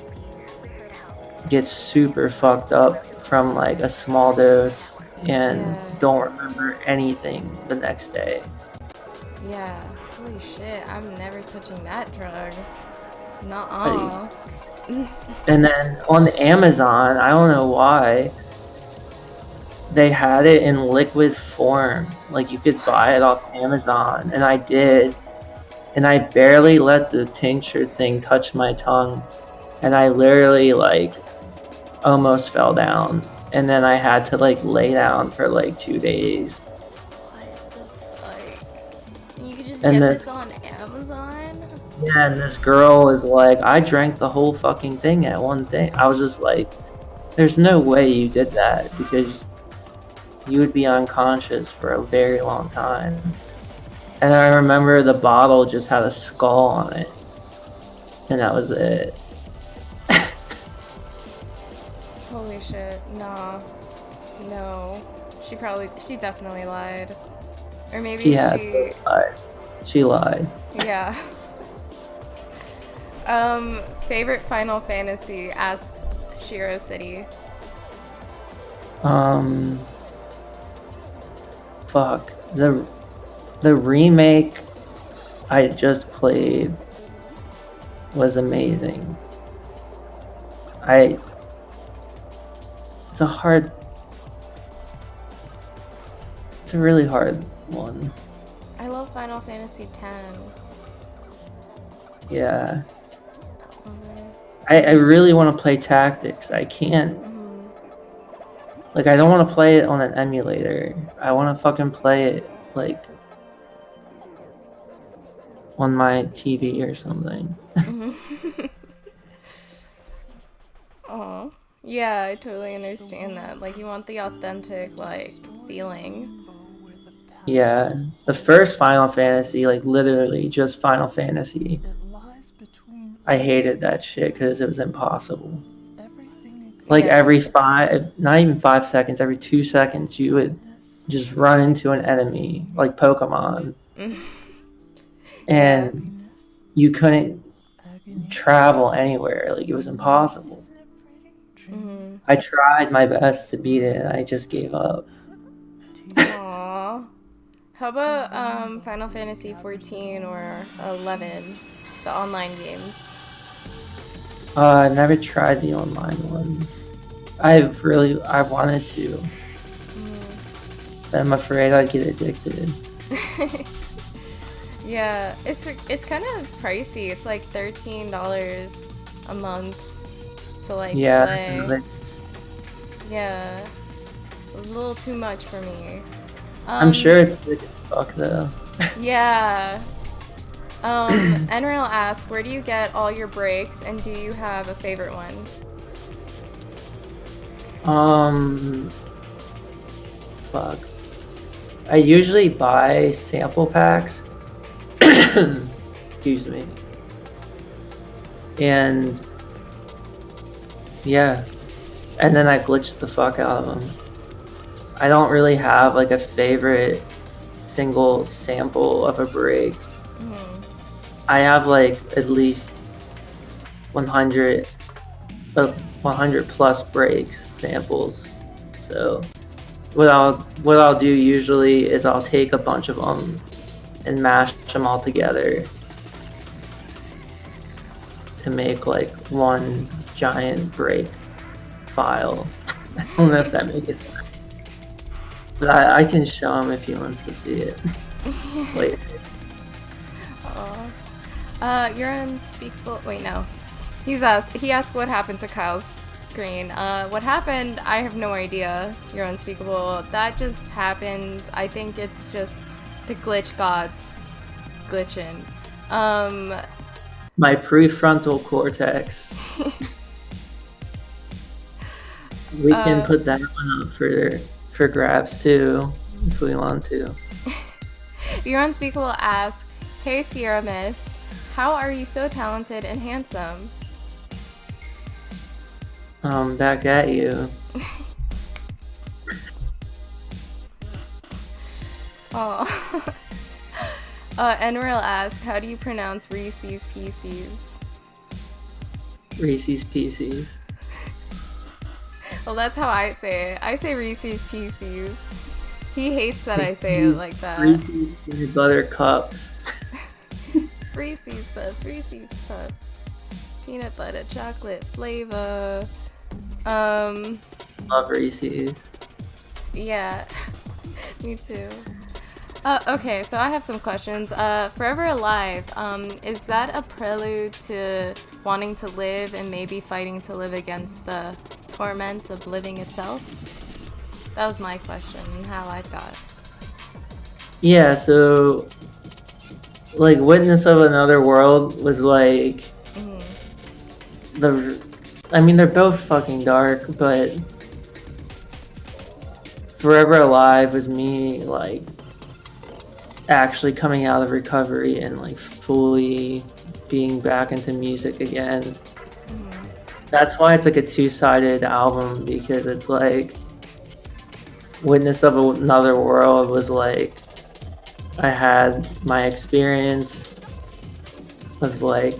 Speaker 2: get super fucked up from like a small dose and don't remember anything the next day.
Speaker 1: Yeah, holy shit, I'm never touching that drug. Nuh-uh.
Speaker 2: And then on Amazon, I don't know why, they had it in liquid form. Like you could buy it off Amazon, and I did. And I barely let the tincture thing touch my tongue, and I literally like almost fell down. And then I had to like lay down for like 2 days.
Speaker 1: What the fuck? You could just get this on Amazon?
Speaker 2: Yeah, and this girl was like, I drank the whole fucking thing at one thing. I was just like, there's no way you did that because you would be unconscious for a very long time. And I remember the bottle just had a skull on it. And that was it.
Speaker 1: Holy shit, nah. No. She definitely lied. Or maybe
Speaker 2: She lied.
Speaker 1: Yeah. Favorite Final Fantasy, asks Shiro City.
Speaker 2: Fuck. The remake I just played was amazing. It's a really hard one.
Speaker 1: I love Final Fantasy X.
Speaker 2: Yeah. I really want to play Tactics. I can't. Like, I don't want to play it on an emulator. I want to fucking play it, like, on my TV or something.
Speaker 1: Oh, yeah, I totally understand that. Like, you want the authentic, like, feeling.
Speaker 2: Yeah. The first Final Fantasy, like, literally just Final Fantasy. I hated that shit because it was impossible. Like every not even 5 seconds, every 2 seconds, you would just run into an enemy, like Pokemon. And you couldn't travel anywhere. Like, it was impossible. I tried my best to beat it, and I just gave up.
Speaker 1: Aww. How about Final Fantasy 14 or 11, the online games?
Speaker 2: I never tried the online ones. I wanted to. But I'm afraid I'd get addicted.
Speaker 1: Yeah, it's kind of pricey. It's like $13 a month to like play. Yeah, it was a little too much for me.
Speaker 2: I'm sure it's good as fuck though.
Speaker 1: Yeah. Enrail asks, where do you get all your breaks, and do you have a favorite one?
Speaker 2: Fuck. I usually buy sample packs. Excuse me. And yeah, and then I glitch the fuck out of them. I don't really have like a favorite single sample of a break. I have like at least 100 plus breaks samples. So what I'll do usually is I'll take a bunch of them and mash them all together to make like one giant break file. I don't know if that makes sense, but I can show him if he wants to see it later.
Speaker 1: You're unspeakable. Wait, no. He asked what happened to Kyle's screen. What happened? I have no idea. You're unspeakable. That just happened. I think it's just the glitch gods glitching.
Speaker 2: My prefrontal cortex. We can put that one up for grabs too, if we want to.
Speaker 1: You're unspeakable asks, "Hey Sierra Mist, how are you so talented and handsome?"
Speaker 2: Back at you.
Speaker 1: Oh. Enril asks, "How do you pronounce Reese's Pieces?"
Speaker 2: Reese's Pieces.
Speaker 1: Well, that's how I say it. I say Reese's Pieces. He hates that I say it like that.
Speaker 2: Reese's peanut butter cups.
Speaker 1: Reese's Puffs. Peanut butter chocolate flavor.
Speaker 2: Love Reese's.
Speaker 1: Yeah, me too. Okay, so I have some questions. Forever Alive, is that a prelude to wanting to live and maybe fighting to live against the torment of living itself? That was my question, how I thought.
Speaker 2: Yeah, so like Witness of Another World was like they're both fucking dark, but Forever Alive was me like actually coming out of recovery and like fully being back into music again. That's why it's like a two-sided album, because it's like Witness of Another World was like I had my experience of like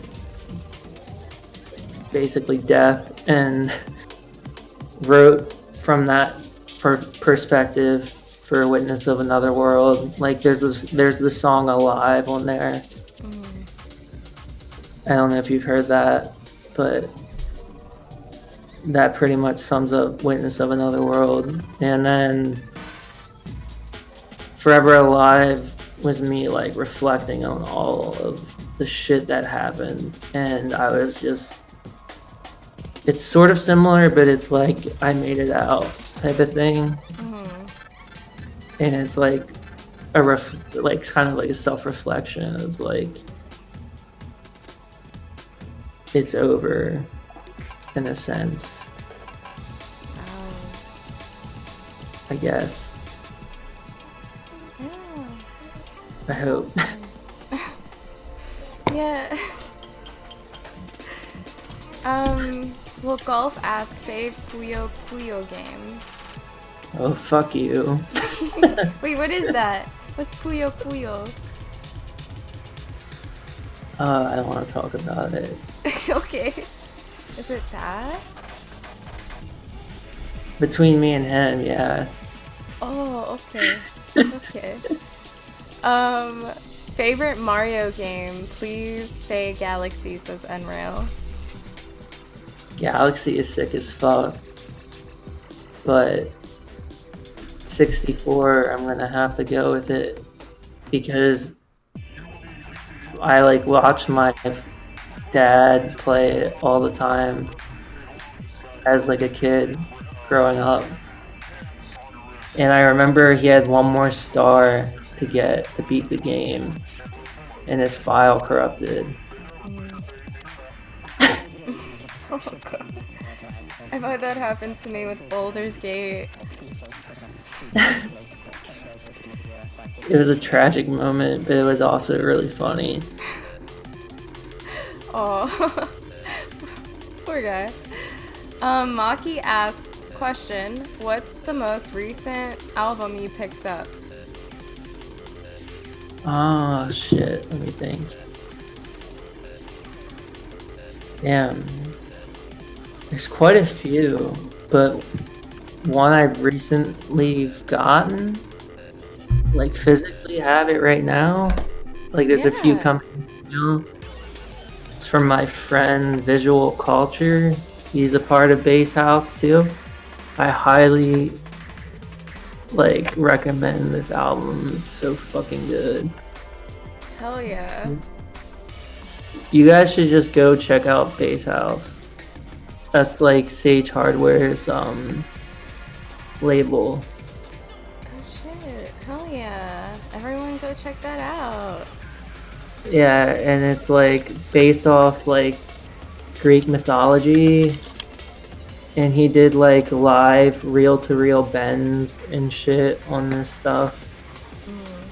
Speaker 2: basically death and wrote from that perspective for Witness of Another World. Like there's the song Alive on there. I don't know if you've heard that, but that pretty much sums up Witness of Another World. And then Forever Alive was me like reflecting on all of the shit that happened, and I was just, it's sort of similar, but it's like I made it out type of thing. And it's like like kind of like a self-reflection of like it's over in a sense. I guess.
Speaker 1: Yeah.
Speaker 2: I hope.
Speaker 1: Yeah. Will Golf ask fave Puyo Puyo game?
Speaker 2: Oh, fuck you.
Speaker 1: Wait, what is that? What's Puyo Puyo?
Speaker 2: I don't want to talk about it.
Speaker 1: Okay. Is it that?
Speaker 2: Between me and him, yeah.
Speaker 1: Oh, okay. Okay. Favorite Mario game? Please say Galaxy, says Nrail.
Speaker 2: Galaxy is sick as fuck. But 64, I'm gonna have to go with it because I like watch my dad play it all the time as like a kid growing up, and I remember he had one more star to get to beat the game, and his file corrupted.
Speaker 1: Oh god. I've had that happen to me with Baldur's Gate.
Speaker 2: It was a tragic moment, but it was also really funny.
Speaker 1: Oh, poor guy. Maki asked, question, what's the most recent album you picked up?
Speaker 2: Oh shit, let me think. Damn. There's quite a few, but one I've recently gotten, like physically have it right now. Like there's a few coming, you know? It's from my friend Visual Culture. He's a part of Bass House too. I highly like recommend this album. It's so fucking good.
Speaker 1: Hell yeah.
Speaker 2: You guys should just go check out Base House. That's like Sage Hardware's label.
Speaker 1: Oh shit! Hell yeah! Everyone go check that out.
Speaker 2: Yeah, and it's like based off like Greek mythology, and he did like live reel-to-reel bends and shit on this stuff.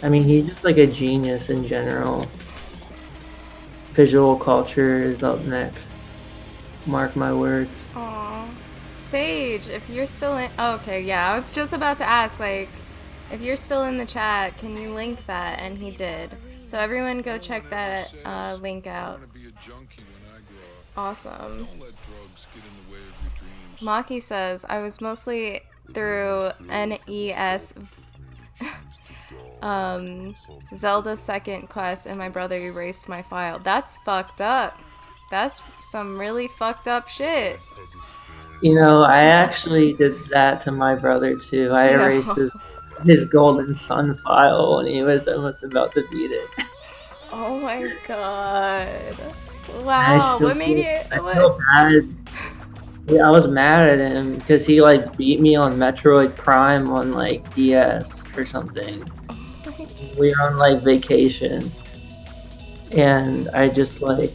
Speaker 2: I mean, he's just like a genius in general. Visual culture is up next. Mark my words.
Speaker 1: Aw. Sage, if you're still in... Oh, okay, yeah, I was just about to ask, like, if you're still in the chat, can you link that? And he did. So everyone go check that link out. Awesome. Maki says, I was mostly through NES Zelda's second quest and my brother erased my file. That's fucked up. That's some really fucked up shit.
Speaker 2: You know, I actually did that to my brother too. I erased his Golden Sun file when he was almost about to beat it.
Speaker 1: Oh my god. Wow. What made you...
Speaker 2: I feel bad. Yeah, I was mad at him because he like beat me on Metroid Prime on like DS or something. We were on like vacation, and I just like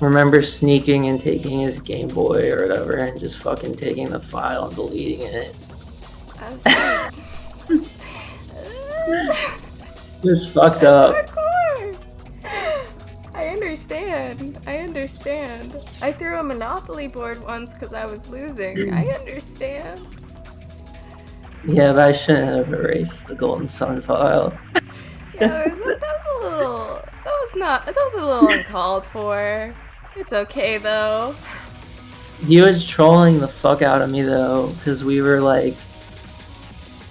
Speaker 2: remember sneaking and taking his Game Boy or whatever, and just fucking taking the file and deleting it. It's fucked up.
Speaker 1: I understand. I threw a Monopoly board once because I was losing. I understand.
Speaker 2: Yeah, but I shouldn't have erased the Golden Sun file.
Speaker 1: Yeah, that was a little uncalled for. It's okay though.
Speaker 2: He was trolling the fuck out of me though, because we were like,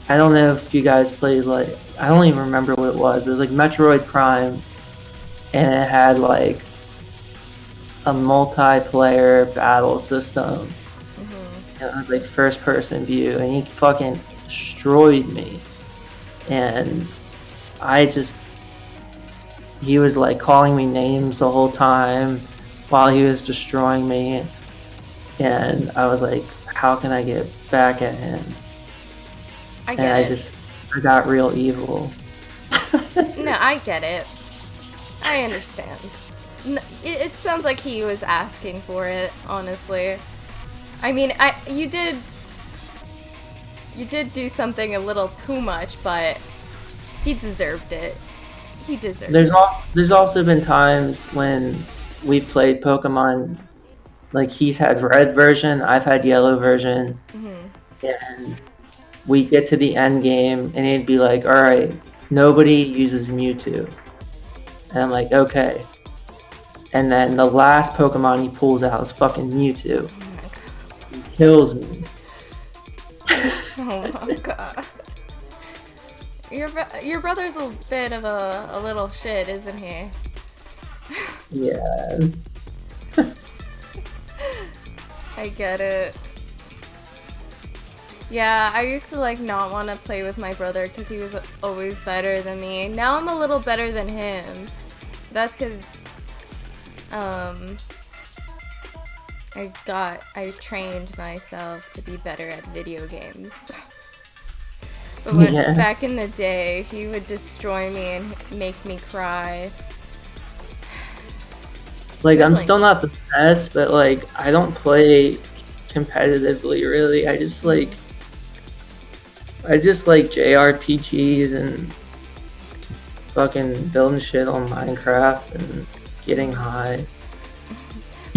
Speaker 2: I don't know if you guys played like, I don't even remember what it was. It was like Metroid Prime, and it had like a multiplayer battle system. Mm-hmm. And it was like first person view, and he fucking destroyed me. And he was like calling me names the whole time while he was destroying me. And I was like, how can I get back at him? I got real evil.
Speaker 1: No, I get it. I understand. It sounds like he was asking for it, honestly. I mean, you did do something a little too much, but he deserved it.
Speaker 2: There's also been times when we played Pokemon, like he's had red version, I've had yellow version, and we get to the end game and he'd be like, all right, nobody uses Mewtwo. And I'm like, okay. And then the last Pokemon he pulls out is fucking Mewtwo. He kills me.
Speaker 1: Oh my god. Your brother's a bit of a little shit, isn't he?
Speaker 2: Yeah.
Speaker 1: I get it. Yeah, I used to like not want to play with my brother because he was always better than me. Now I'm a little better than him. That's because I trained myself to be better at video games. But back in the day, he would destroy me and make me cry.
Speaker 2: Like, I'm still not the best, but like, I don't play competitively really. I just like JRPGs and fucking building shit on Minecraft and getting high.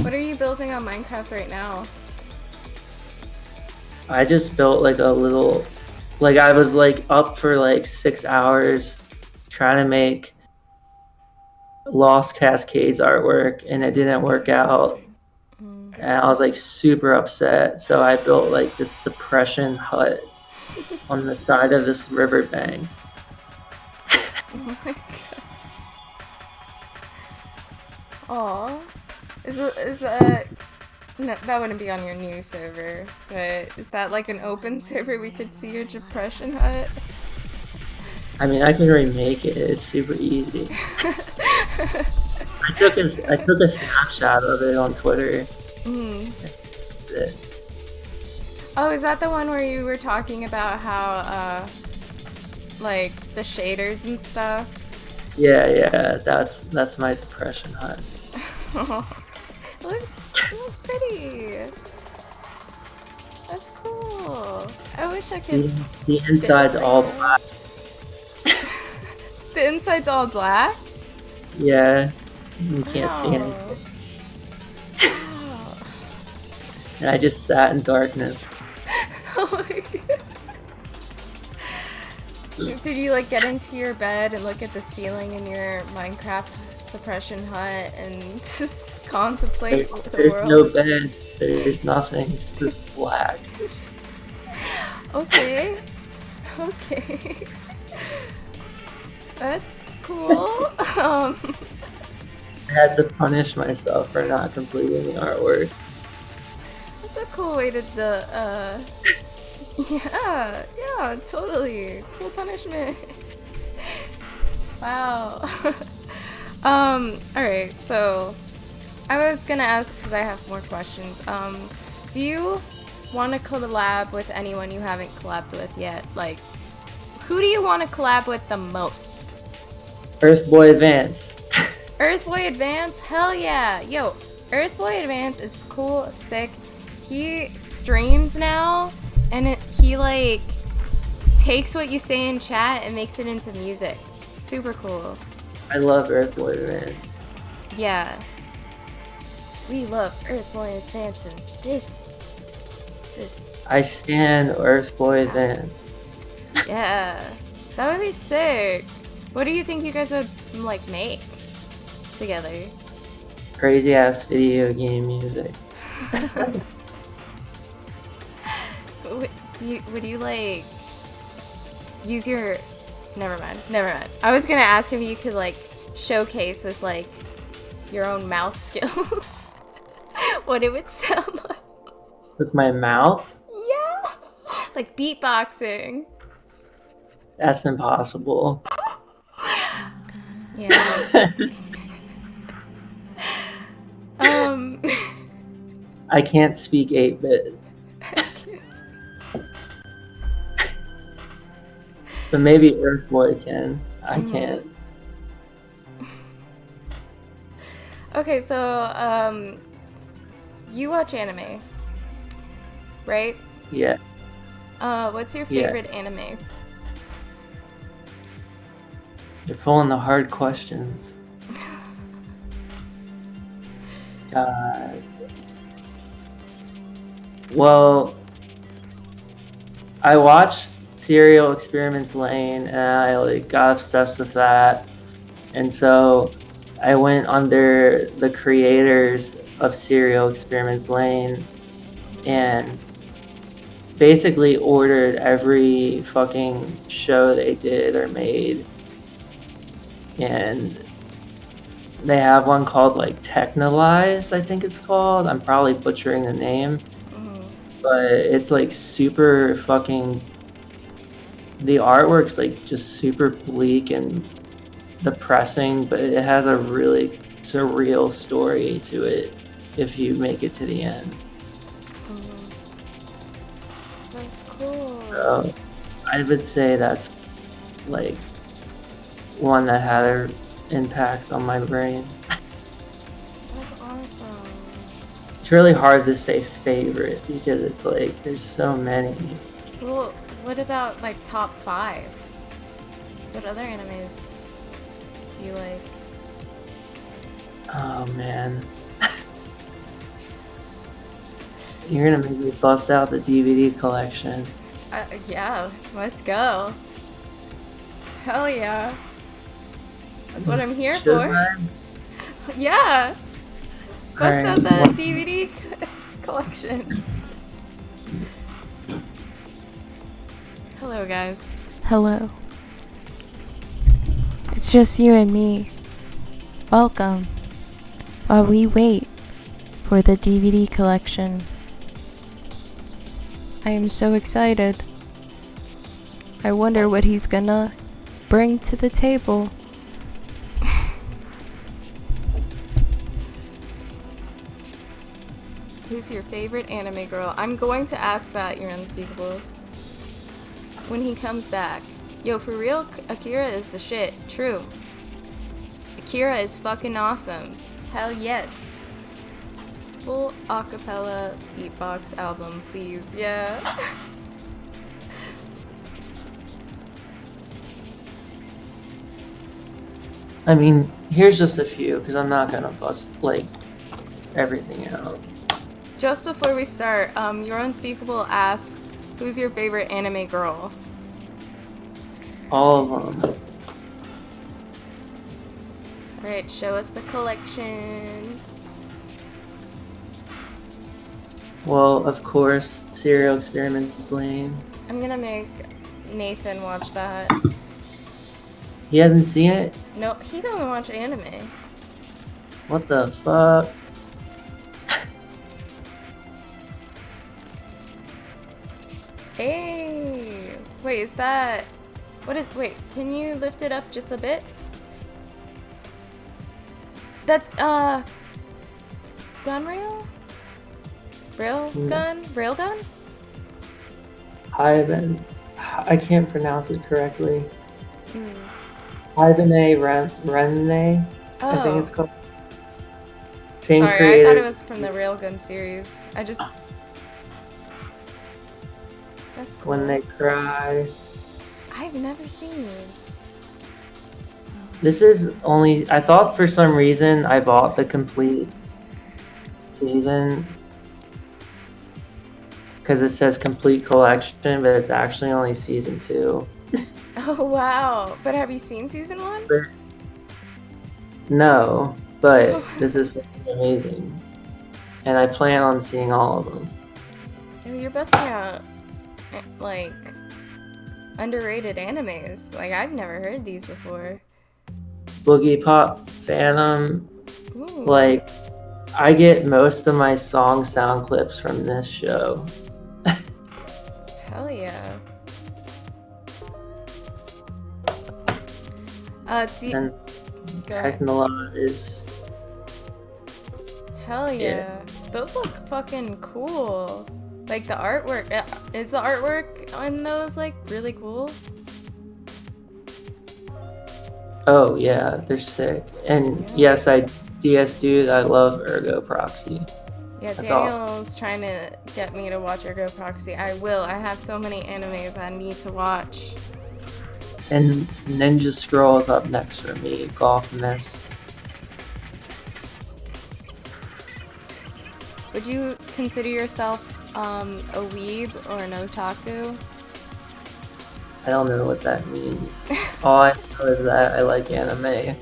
Speaker 1: What are you building on Minecraft right now?
Speaker 2: I just built like a little, like I was like up for like 6 hours trying to make Lost Cascades artwork, and it didn't work out. And I was like super upset, so I built like this depression hut on the side of this riverbank.
Speaker 1: Oh my god. Aw. Is that... No, that wouldn't be on your new server, but is that like an open server we could see your depression hut?
Speaker 2: I mean, I can remake it. It's super easy. I took a snapshot of it on Twitter.
Speaker 1: Mm. Oh, is that the one where you were talking about how, like, the shaders and stuff?
Speaker 2: Yeah, that's my depression hut.
Speaker 1: It looks pretty. That's cool. I wish I could.
Speaker 2: The inside's all black.
Speaker 1: The inside's all black?
Speaker 2: Yeah, you can't see anything.
Speaker 1: Wow.
Speaker 2: And I just sat in darkness.
Speaker 1: Oh my god. Did you like get into your bed and look at the ceiling in your Minecraft depression hut and just contemplate the
Speaker 2: There's
Speaker 1: world?
Speaker 2: no bed. There's nothing. It's just black.
Speaker 1: It's just... Okay. Okay. That's cool.
Speaker 2: I had to punish myself for not completing the artwork.
Speaker 1: That's a cool way to yeah, totally. Cool punishment. Wow. Alright, so I was gonna ask, because I have more questions. Do you want to collab with anyone you haven't collabed with yet? Like, who do you want to collab with the most?
Speaker 2: Earthboy Advance.
Speaker 1: Earthboy Advance? Hell yeah. Yo, Earthboy Advance is cool, sick. He streams now, and he like takes what you say in chat and makes it into music. Super cool.
Speaker 2: I love Earthboy Advance.
Speaker 1: Yeah. We love Earthboy Advance and this.
Speaker 2: I stand Earthboy Advance.
Speaker 1: Yeah. That would be sick. What do you think you guys would like make together?
Speaker 2: Crazy ass video game music.
Speaker 1: Would you like use your never mind. I was gonna ask if you could like showcase with like your own mouth skills what it would sound like.
Speaker 2: With my mouth?
Speaker 1: Yeah. Like beatboxing.
Speaker 2: That's impossible.
Speaker 1: Yeah.
Speaker 2: I can't speak 8-bit. But maybe Earthboy can. I can't.
Speaker 1: Okay, so you watch anime, right?
Speaker 2: Yeah.
Speaker 1: What's your favorite anime?
Speaker 2: You're pulling the hard questions. God. Well, I watched Serial Experiments Lane, and I like got obsessed with that, and so I went under the creators of Serial Experiments Lane and basically ordered every fucking show they did or made. And they have one called like Technolize, I think it's called. I'm probably butchering the name. But it's like super fucking... The artwork's like just super bleak and depressing, but it has a really surreal story to it if you make it to the end.
Speaker 1: That's cool.
Speaker 2: So I would say that's like one that had an impact on my brain.
Speaker 1: That's awesome.
Speaker 2: It's really hard to say favorite because it's like there's so many.
Speaker 1: Well, what about like top 5? What other animes do you like?
Speaker 2: Oh man. You're gonna make me bust out the DVD collection.
Speaker 1: Yeah, let's go. Hell yeah. That's what I'm here
Speaker 2: Should
Speaker 1: for.
Speaker 2: I?
Speaker 1: Yeah. Bust out the DVD collection. Hello, guys. Hello. It's just you and me. Welcome. While we wait for the DVD collection. I am so excited. I wonder what he's gonna bring to the table. Who's your favorite anime girl? I'm going to ask that, You're Unspeakable. When he comes back. Yo, for real, Akira is the shit. True. Akira is fucking awesome. Hell yes. Full acapella beatbox album, please. Yeah.
Speaker 2: I mean, here's just a few, because I'm not gonna bust, like, everything out.
Speaker 1: Just before we start, Your Unspeakable asks, who's your favorite anime girl?
Speaker 2: All of them.
Speaker 1: Alright, show us the collection.
Speaker 2: Well, of course, Serial Experiments Lane.
Speaker 1: I'm gonna make Nathan watch that.
Speaker 2: He hasn't seen it?
Speaker 1: No, he doesn't watch anime.
Speaker 2: What the fuck?
Speaker 1: Hey! Wait, is that... Wait, can you lift it up just a bit? That's, gun rail? Railgun?
Speaker 2: I can't pronounce it correctly. Hibine Renne, I think it's called. Same
Speaker 1: Sorry,
Speaker 2: creator.
Speaker 1: I thought it was from the Railgun series. That's cool.
Speaker 2: When They Cry.
Speaker 1: I've never seen these.
Speaker 2: This is only... I thought for some reason I bought the complete season because it says complete collection, but it's actually only season 2.
Speaker 1: Oh, wow. But have you seen season 1?
Speaker 2: No, but this is amazing. And I plan on seeing all of them.
Speaker 1: Oh, you're busting out, like, underrated animes. Like, I've never heard these before.
Speaker 2: Boogie Pop Phantom.
Speaker 1: Ooh.
Speaker 2: Like, I get most of my song sound clips from this show.
Speaker 1: Hell yeah.
Speaker 2: And Technolot is...
Speaker 1: Hell yeah. Those look fucking cool. Like, the artwork. Is the artwork on those, like, really cool?
Speaker 2: Oh, yeah, they're sick. And yes, DS Dude, I love Ergo Proxy.
Speaker 1: Yeah,
Speaker 2: That's
Speaker 1: Daniel's
Speaker 2: awesome.
Speaker 1: trying to get me to watch Ergo Proxy. I will. I have so many animes I need to watch.
Speaker 2: And Ninja Scroll's up next for me. Golf Miss.
Speaker 1: Would you consider yourself a weeb or an otaku?
Speaker 2: I don't know what that means. All I know is that I like anime.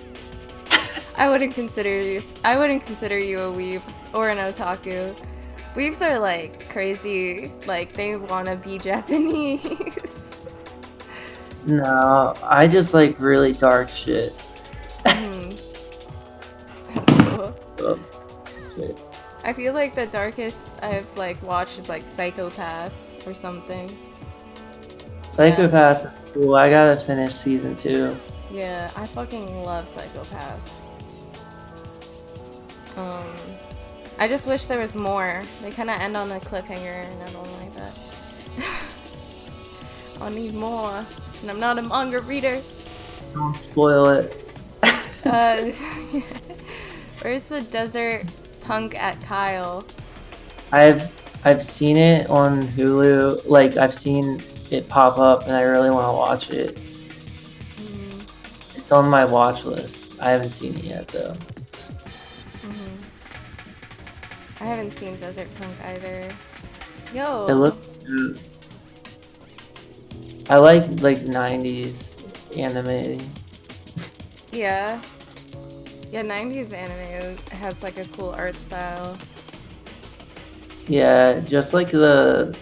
Speaker 1: I wouldn't consider you a weeb or an otaku. Weebs are like crazy, like they want to be Japanese.
Speaker 2: No, I just like really dark shit.
Speaker 1: That's cool.
Speaker 2: Oh, shit.
Speaker 1: I feel like the darkest I've like watched is like Psychopaths or something.
Speaker 2: Psychopaths is cool. I gotta finish season 2.
Speaker 1: Yeah, I fucking love Psychopaths. I just wish there was more. They kind of end on a cliffhanger, and I don't like that. I need more, and I'm not a manga reader.
Speaker 2: Don't spoil it.
Speaker 1: Where's the desert punk at Kyle?
Speaker 2: I've seen it on Hulu. Like, I've seen it pop up, and I really want to watch it. It's on my watch list. I haven't seen it yet, though.
Speaker 1: I haven't seen Desert Punk either. Yo.
Speaker 2: It looks good. I like 90s anime.
Speaker 1: Yeah. Yeah, 90s anime has like a cool art style.
Speaker 2: Yeah, just like the...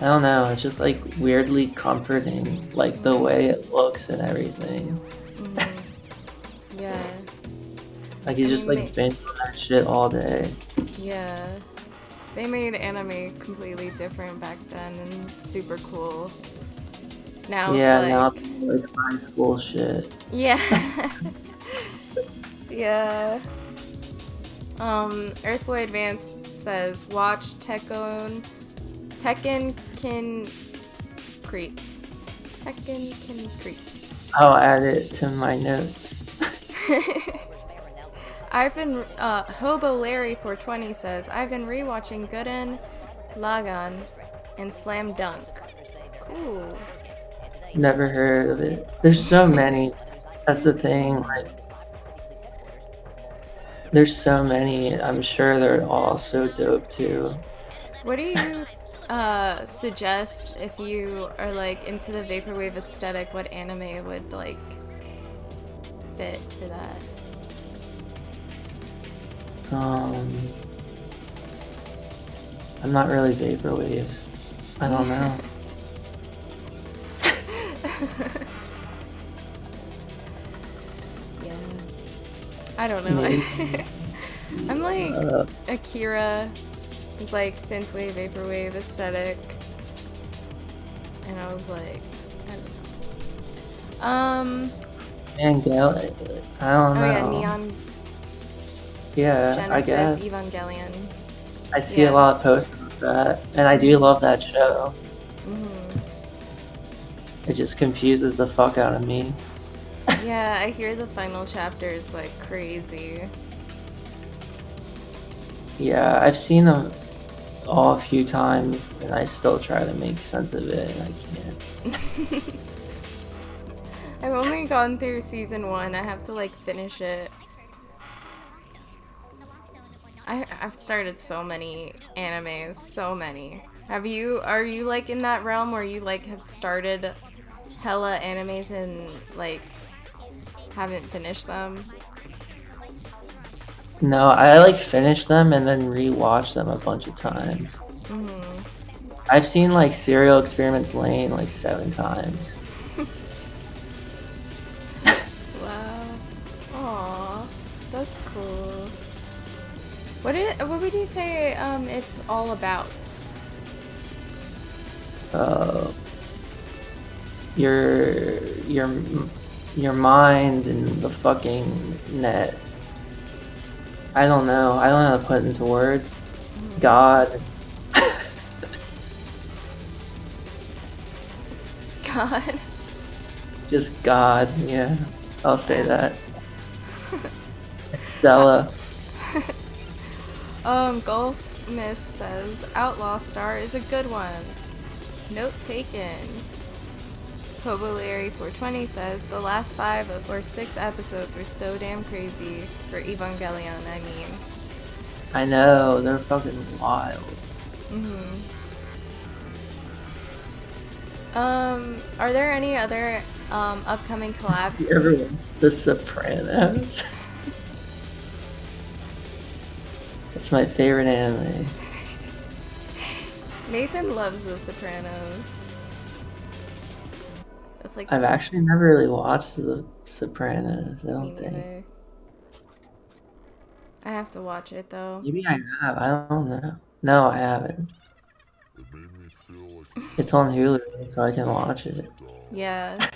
Speaker 2: I don't know, it's just like weirdly comforting, like the way it looks and everything.
Speaker 1: Yeah.
Speaker 2: Like you just like binge on that shit all day.
Speaker 1: Yeah. They made anime completely different back then and super cool. Now
Speaker 2: yeah,
Speaker 1: it's
Speaker 2: now
Speaker 1: like...
Speaker 2: it's like high school shit.
Speaker 1: Yeah. Yeah. Earthboy Advance says, watch Tekken Kin Crete. Tekken Kin Crete.
Speaker 2: I'll add it to my notes.
Speaker 1: I've been, Hobo Larry 420 says, I've been rewatching Gurren Lagann and Slam Dunk. Cool.
Speaker 2: Never heard of it. There's so many. That's the thing. Like, there's so many. I'm sure they're all so dope too.
Speaker 1: What do you suggest if you are like into the vaporwave aesthetic? What anime would like fit for that?
Speaker 2: I'm not really vaporwave. I don't know.
Speaker 1: Yeah. I don't know. I'm like Akira. It's like synthwave, vaporwave aesthetic. And I was like, I don't know.
Speaker 2: I don't know.
Speaker 1: Oh yeah, Neon
Speaker 2: Yeah,
Speaker 1: Genesis
Speaker 2: I guess.
Speaker 1: Evangelion.
Speaker 2: I see a lot of posts of that, and I do love that show. It just confuses the fuck out of me.
Speaker 1: Yeah, I hear the final chapter is like crazy.
Speaker 2: Yeah, I've seen them all a few times, and I still try to make sense of it, and I can't.
Speaker 1: I've only gone through season 1. I have to like finish it. I've started so many animes, so many. Are you like in that realm where you like have started hella animes and like haven't finished them?
Speaker 2: No, I like finish them and then rewatch them a bunch of times. I've seen like Serial Experiments Lane like 7 times.
Speaker 1: Wow. Aw, that's cool. What would you say it's all about?
Speaker 2: Your mind and the fucking net. I don't know. I don't know how to put it into words. God.
Speaker 1: God.
Speaker 2: Just God, yeah. I'll say that. Stella.
Speaker 1: Golf Miss says, Outlaw Star is a good one. Note taken. Hobo Larry 420 says, the last 5 or 6 episodes were so damn crazy for Evangelion, I mean.
Speaker 2: I know, they're fucking wild.
Speaker 1: Are there any other upcoming collabs?
Speaker 2: Everyone's The Sopranos. That's my favorite anime.
Speaker 1: Nathan loves The Sopranos. That's like
Speaker 2: I've actually never really watched The Sopranos, I don't think.
Speaker 1: neither. I have to watch it though.
Speaker 2: Maybe I have, I don't know. No, I haven't. It's on Hulu, so I can watch it.
Speaker 1: Yeah.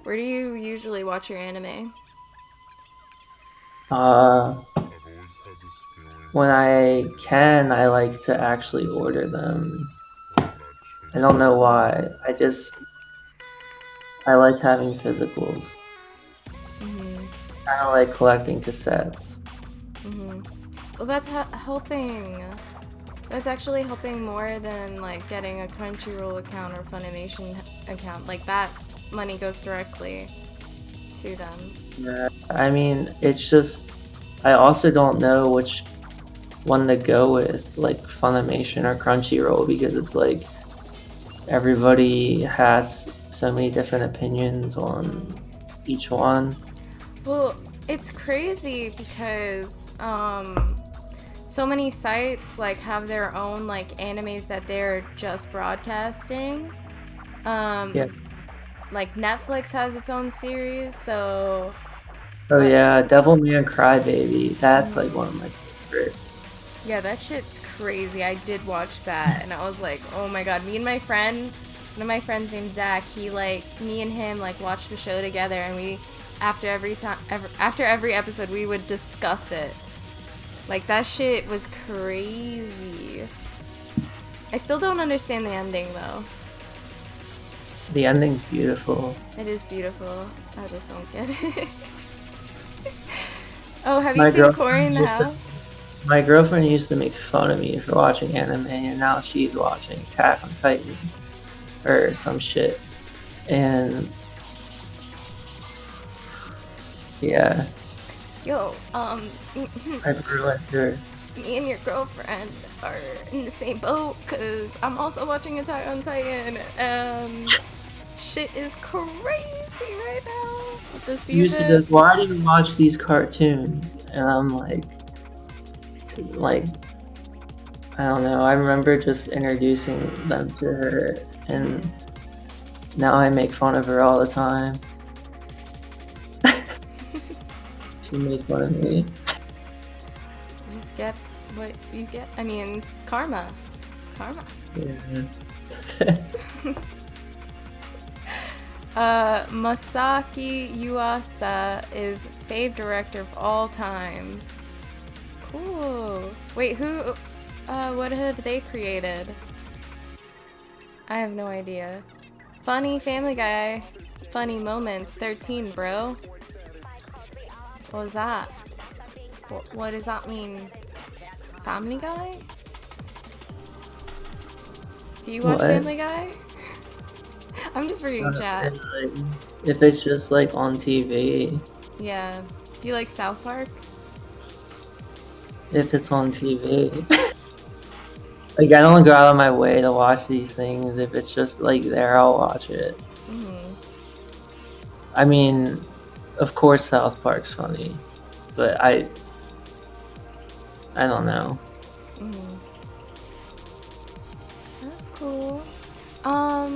Speaker 1: Where do you usually watch your anime?
Speaker 2: When I can, I like to actually order them. I don't know why. I like having physicals. I don't like collecting cassettes.
Speaker 1: Well, that's helping. That's actually helping more than like getting a Crunchyroll account or Funimation account. Like that money goes directly to them.
Speaker 2: Yeah, I mean, it's just, I also don't know which one to go with, like Funimation or Crunchyroll, because it's like everybody has so many different opinions on each one.
Speaker 1: Well, it's crazy because so many sites like have their own like animes that they're just broadcasting. Like Netflix has its own series, so.
Speaker 2: Oh yeah, Devilman Crybaby. That's like one of my favorites.
Speaker 1: Yeah, that shit's crazy. I did watch that, and I was like, oh my god. Me and my friend, one of my friends named Zach, me and him like watched the show together, and we, after every episode, we would discuss it. Like, that shit was crazy. I still don't understand the ending, though.
Speaker 2: The ending's beautiful.
Speaker 1: It is beautiful. I just don't get it. Oh, have you
Speaker 2: My
Speaker 1: seen
Speaker 2: girlfriend
Speaker 1: Corey in the
Speaker 2: used to-
Speaker 1: House?
Speaker 2: My girlfriend used to make fun of me for watching anime, and now she's watching Attack on Titan or some shit. And yeah,
Speaker 1: Yo,
Speaker 2: I realized her.
Speaker 1: me and your girlfriend are in the same boat, because I'm also watching Attack on Titan, and shit is crazy right now. The
Speaker 2: You used to
Speaker 1: season.
Speaker 2: just, why do you watch these cartoons? And I'm like, I don't know. I remember just introducing them to her, and now I make fun of her all the time. She made fun of me.
Speaker 1: Just get what you get. I mean, it's karma. It's karma.
Speaker 2: Yeah.
Speaker 1: Masaki Yuasa is fave director of all time. Cool. Wait, who? What have they created? I have no idea. Funny Family Guy. Funny Moments 13, bro. What was that? What does that mean? Family Guy? Do you watch
Speaker 2: What?
Speaker 1: Family Guy? I'm just reading chat.
Speaker 2: If it's just like on TV,
Speaker 1: Yeah. Do you like South Park?
Speaker 2: if it's on TV. Like, I don't go out of my way to watch these things. If it's just like there, I'll watch it. I mean, of course South Park's funny, but I don't know.
Speaker 1: That's cool.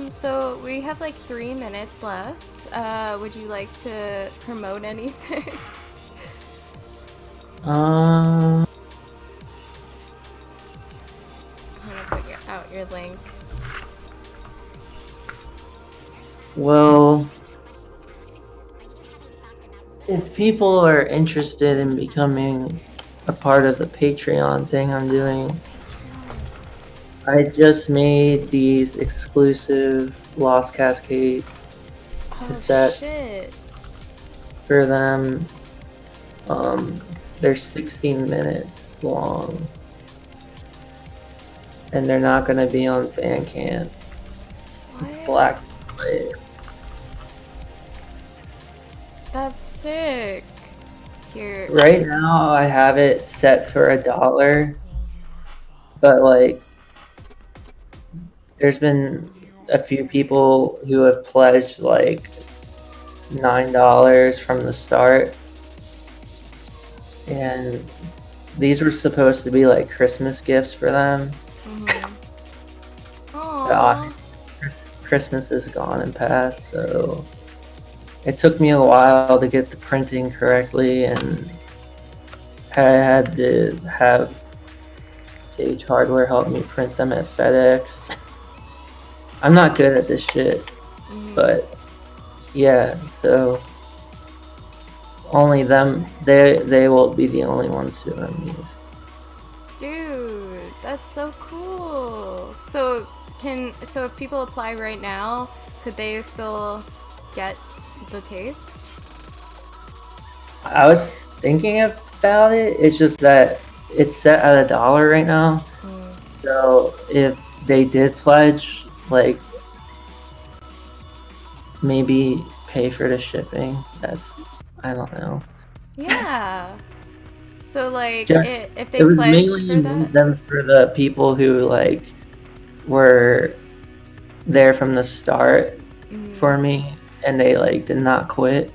Speaker 1: So we have like 3 minutes left. Would you like to promote anything? I'm gonna put out your link.
Speaker 2: Well, if people are interested in becoming a part of the Patreon thing I'm doing, I just made these exclusive Lost Cascades
Speaker 1: Oh
Speaker 2: cassette
Speaker 1: shit.
Speaker 2: for them. They're 16 minutes long, and they're not going to be on Bandcamp. It's black and white.
Speaker 1: That's sick. Here.
Speaker 2: Right now, I have it set for $1, but like, there's been a few people who have pledged like $9 from the start, and these were supposed to be like Christmas gifts for them.
Speaker 1: Aww.
Speaker 2: Christmas is gone and past, so it took me a while to get the printing correctly, and I had to have Sage Hardware help me print them at FedEx. I'm not good at this shit, but yeah, so only them, they will be the only ones who own these.
Speaker 1: Dude, that's so cool. So if people apply right now, could they still get the tapes?
Speaker 2: I was thinking about it. It's just that it's set at $1 right now. So if they did pledge, like, maybe pay for the shipping. I don't know.
Speaker 1: Yeah. So like,
Speaker 2: Yeah,
Speaker 1: if they
Speaker 2: it was
Speaker 1: pledged
Speaker 2: mainly
Speaker 1: for that.
Speaker 2: them for the people who like were there from the start for me, and they like did not quit.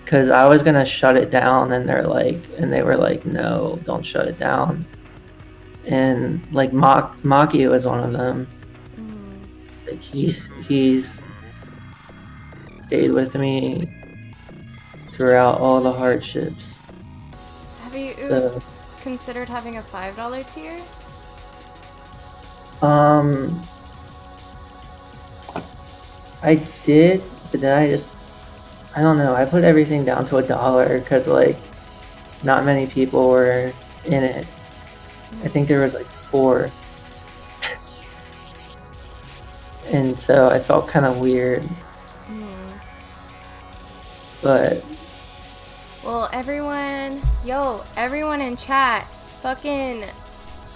Speaker 2: Because I was gonna shut it down, and they were like, no, don't shut it down. And like Maki was one of them. Like he's stayed with me throughout all the hardships.
Speaker 1: Have you considered having a $5 tier?
Speaker 2: I did, but then I don't know. I put everything down to $1 because like not many people were in it. I think there was like 4. And so I felt kind of weird. But
Speaker 1: well, everyone in chat, fucking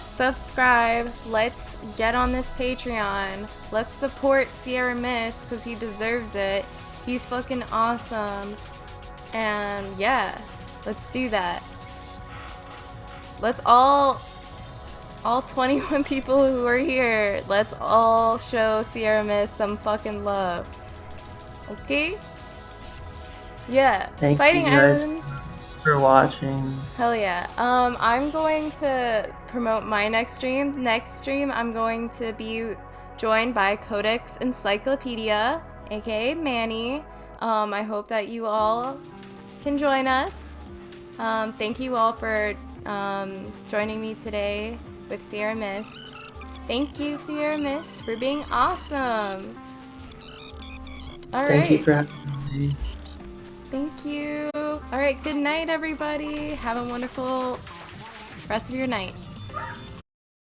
Speaker 1: subscribe. Let's get on this Patreon. Let's support Sierra Mist because he deserves it. He's fucking awesome. And yeah, let's do that. Let's all 21 people who are here, let's all show Sierra Mist some fucking love. Okay? Yeah.
Speaker 2: Thank
Speaker 1: Fighting
Speaker 2: you guys
Speaker 1: Island
Speaker 2: for watching.
Speaker 1: Hell yeah. I'm going to promote my next stream. Next stream, I'm going to be joined by Codex Encyclopedia, aka Manny. I hope that you all can join us. Thank you all for joining me today with Sierra Mist. Thank you, Sierra Mist, for being awesome. All right.
Speaker 2: Thank you for having me.
Speaker 1: Thank you. All right, good night, everybody. Have a wonderful rest of your night.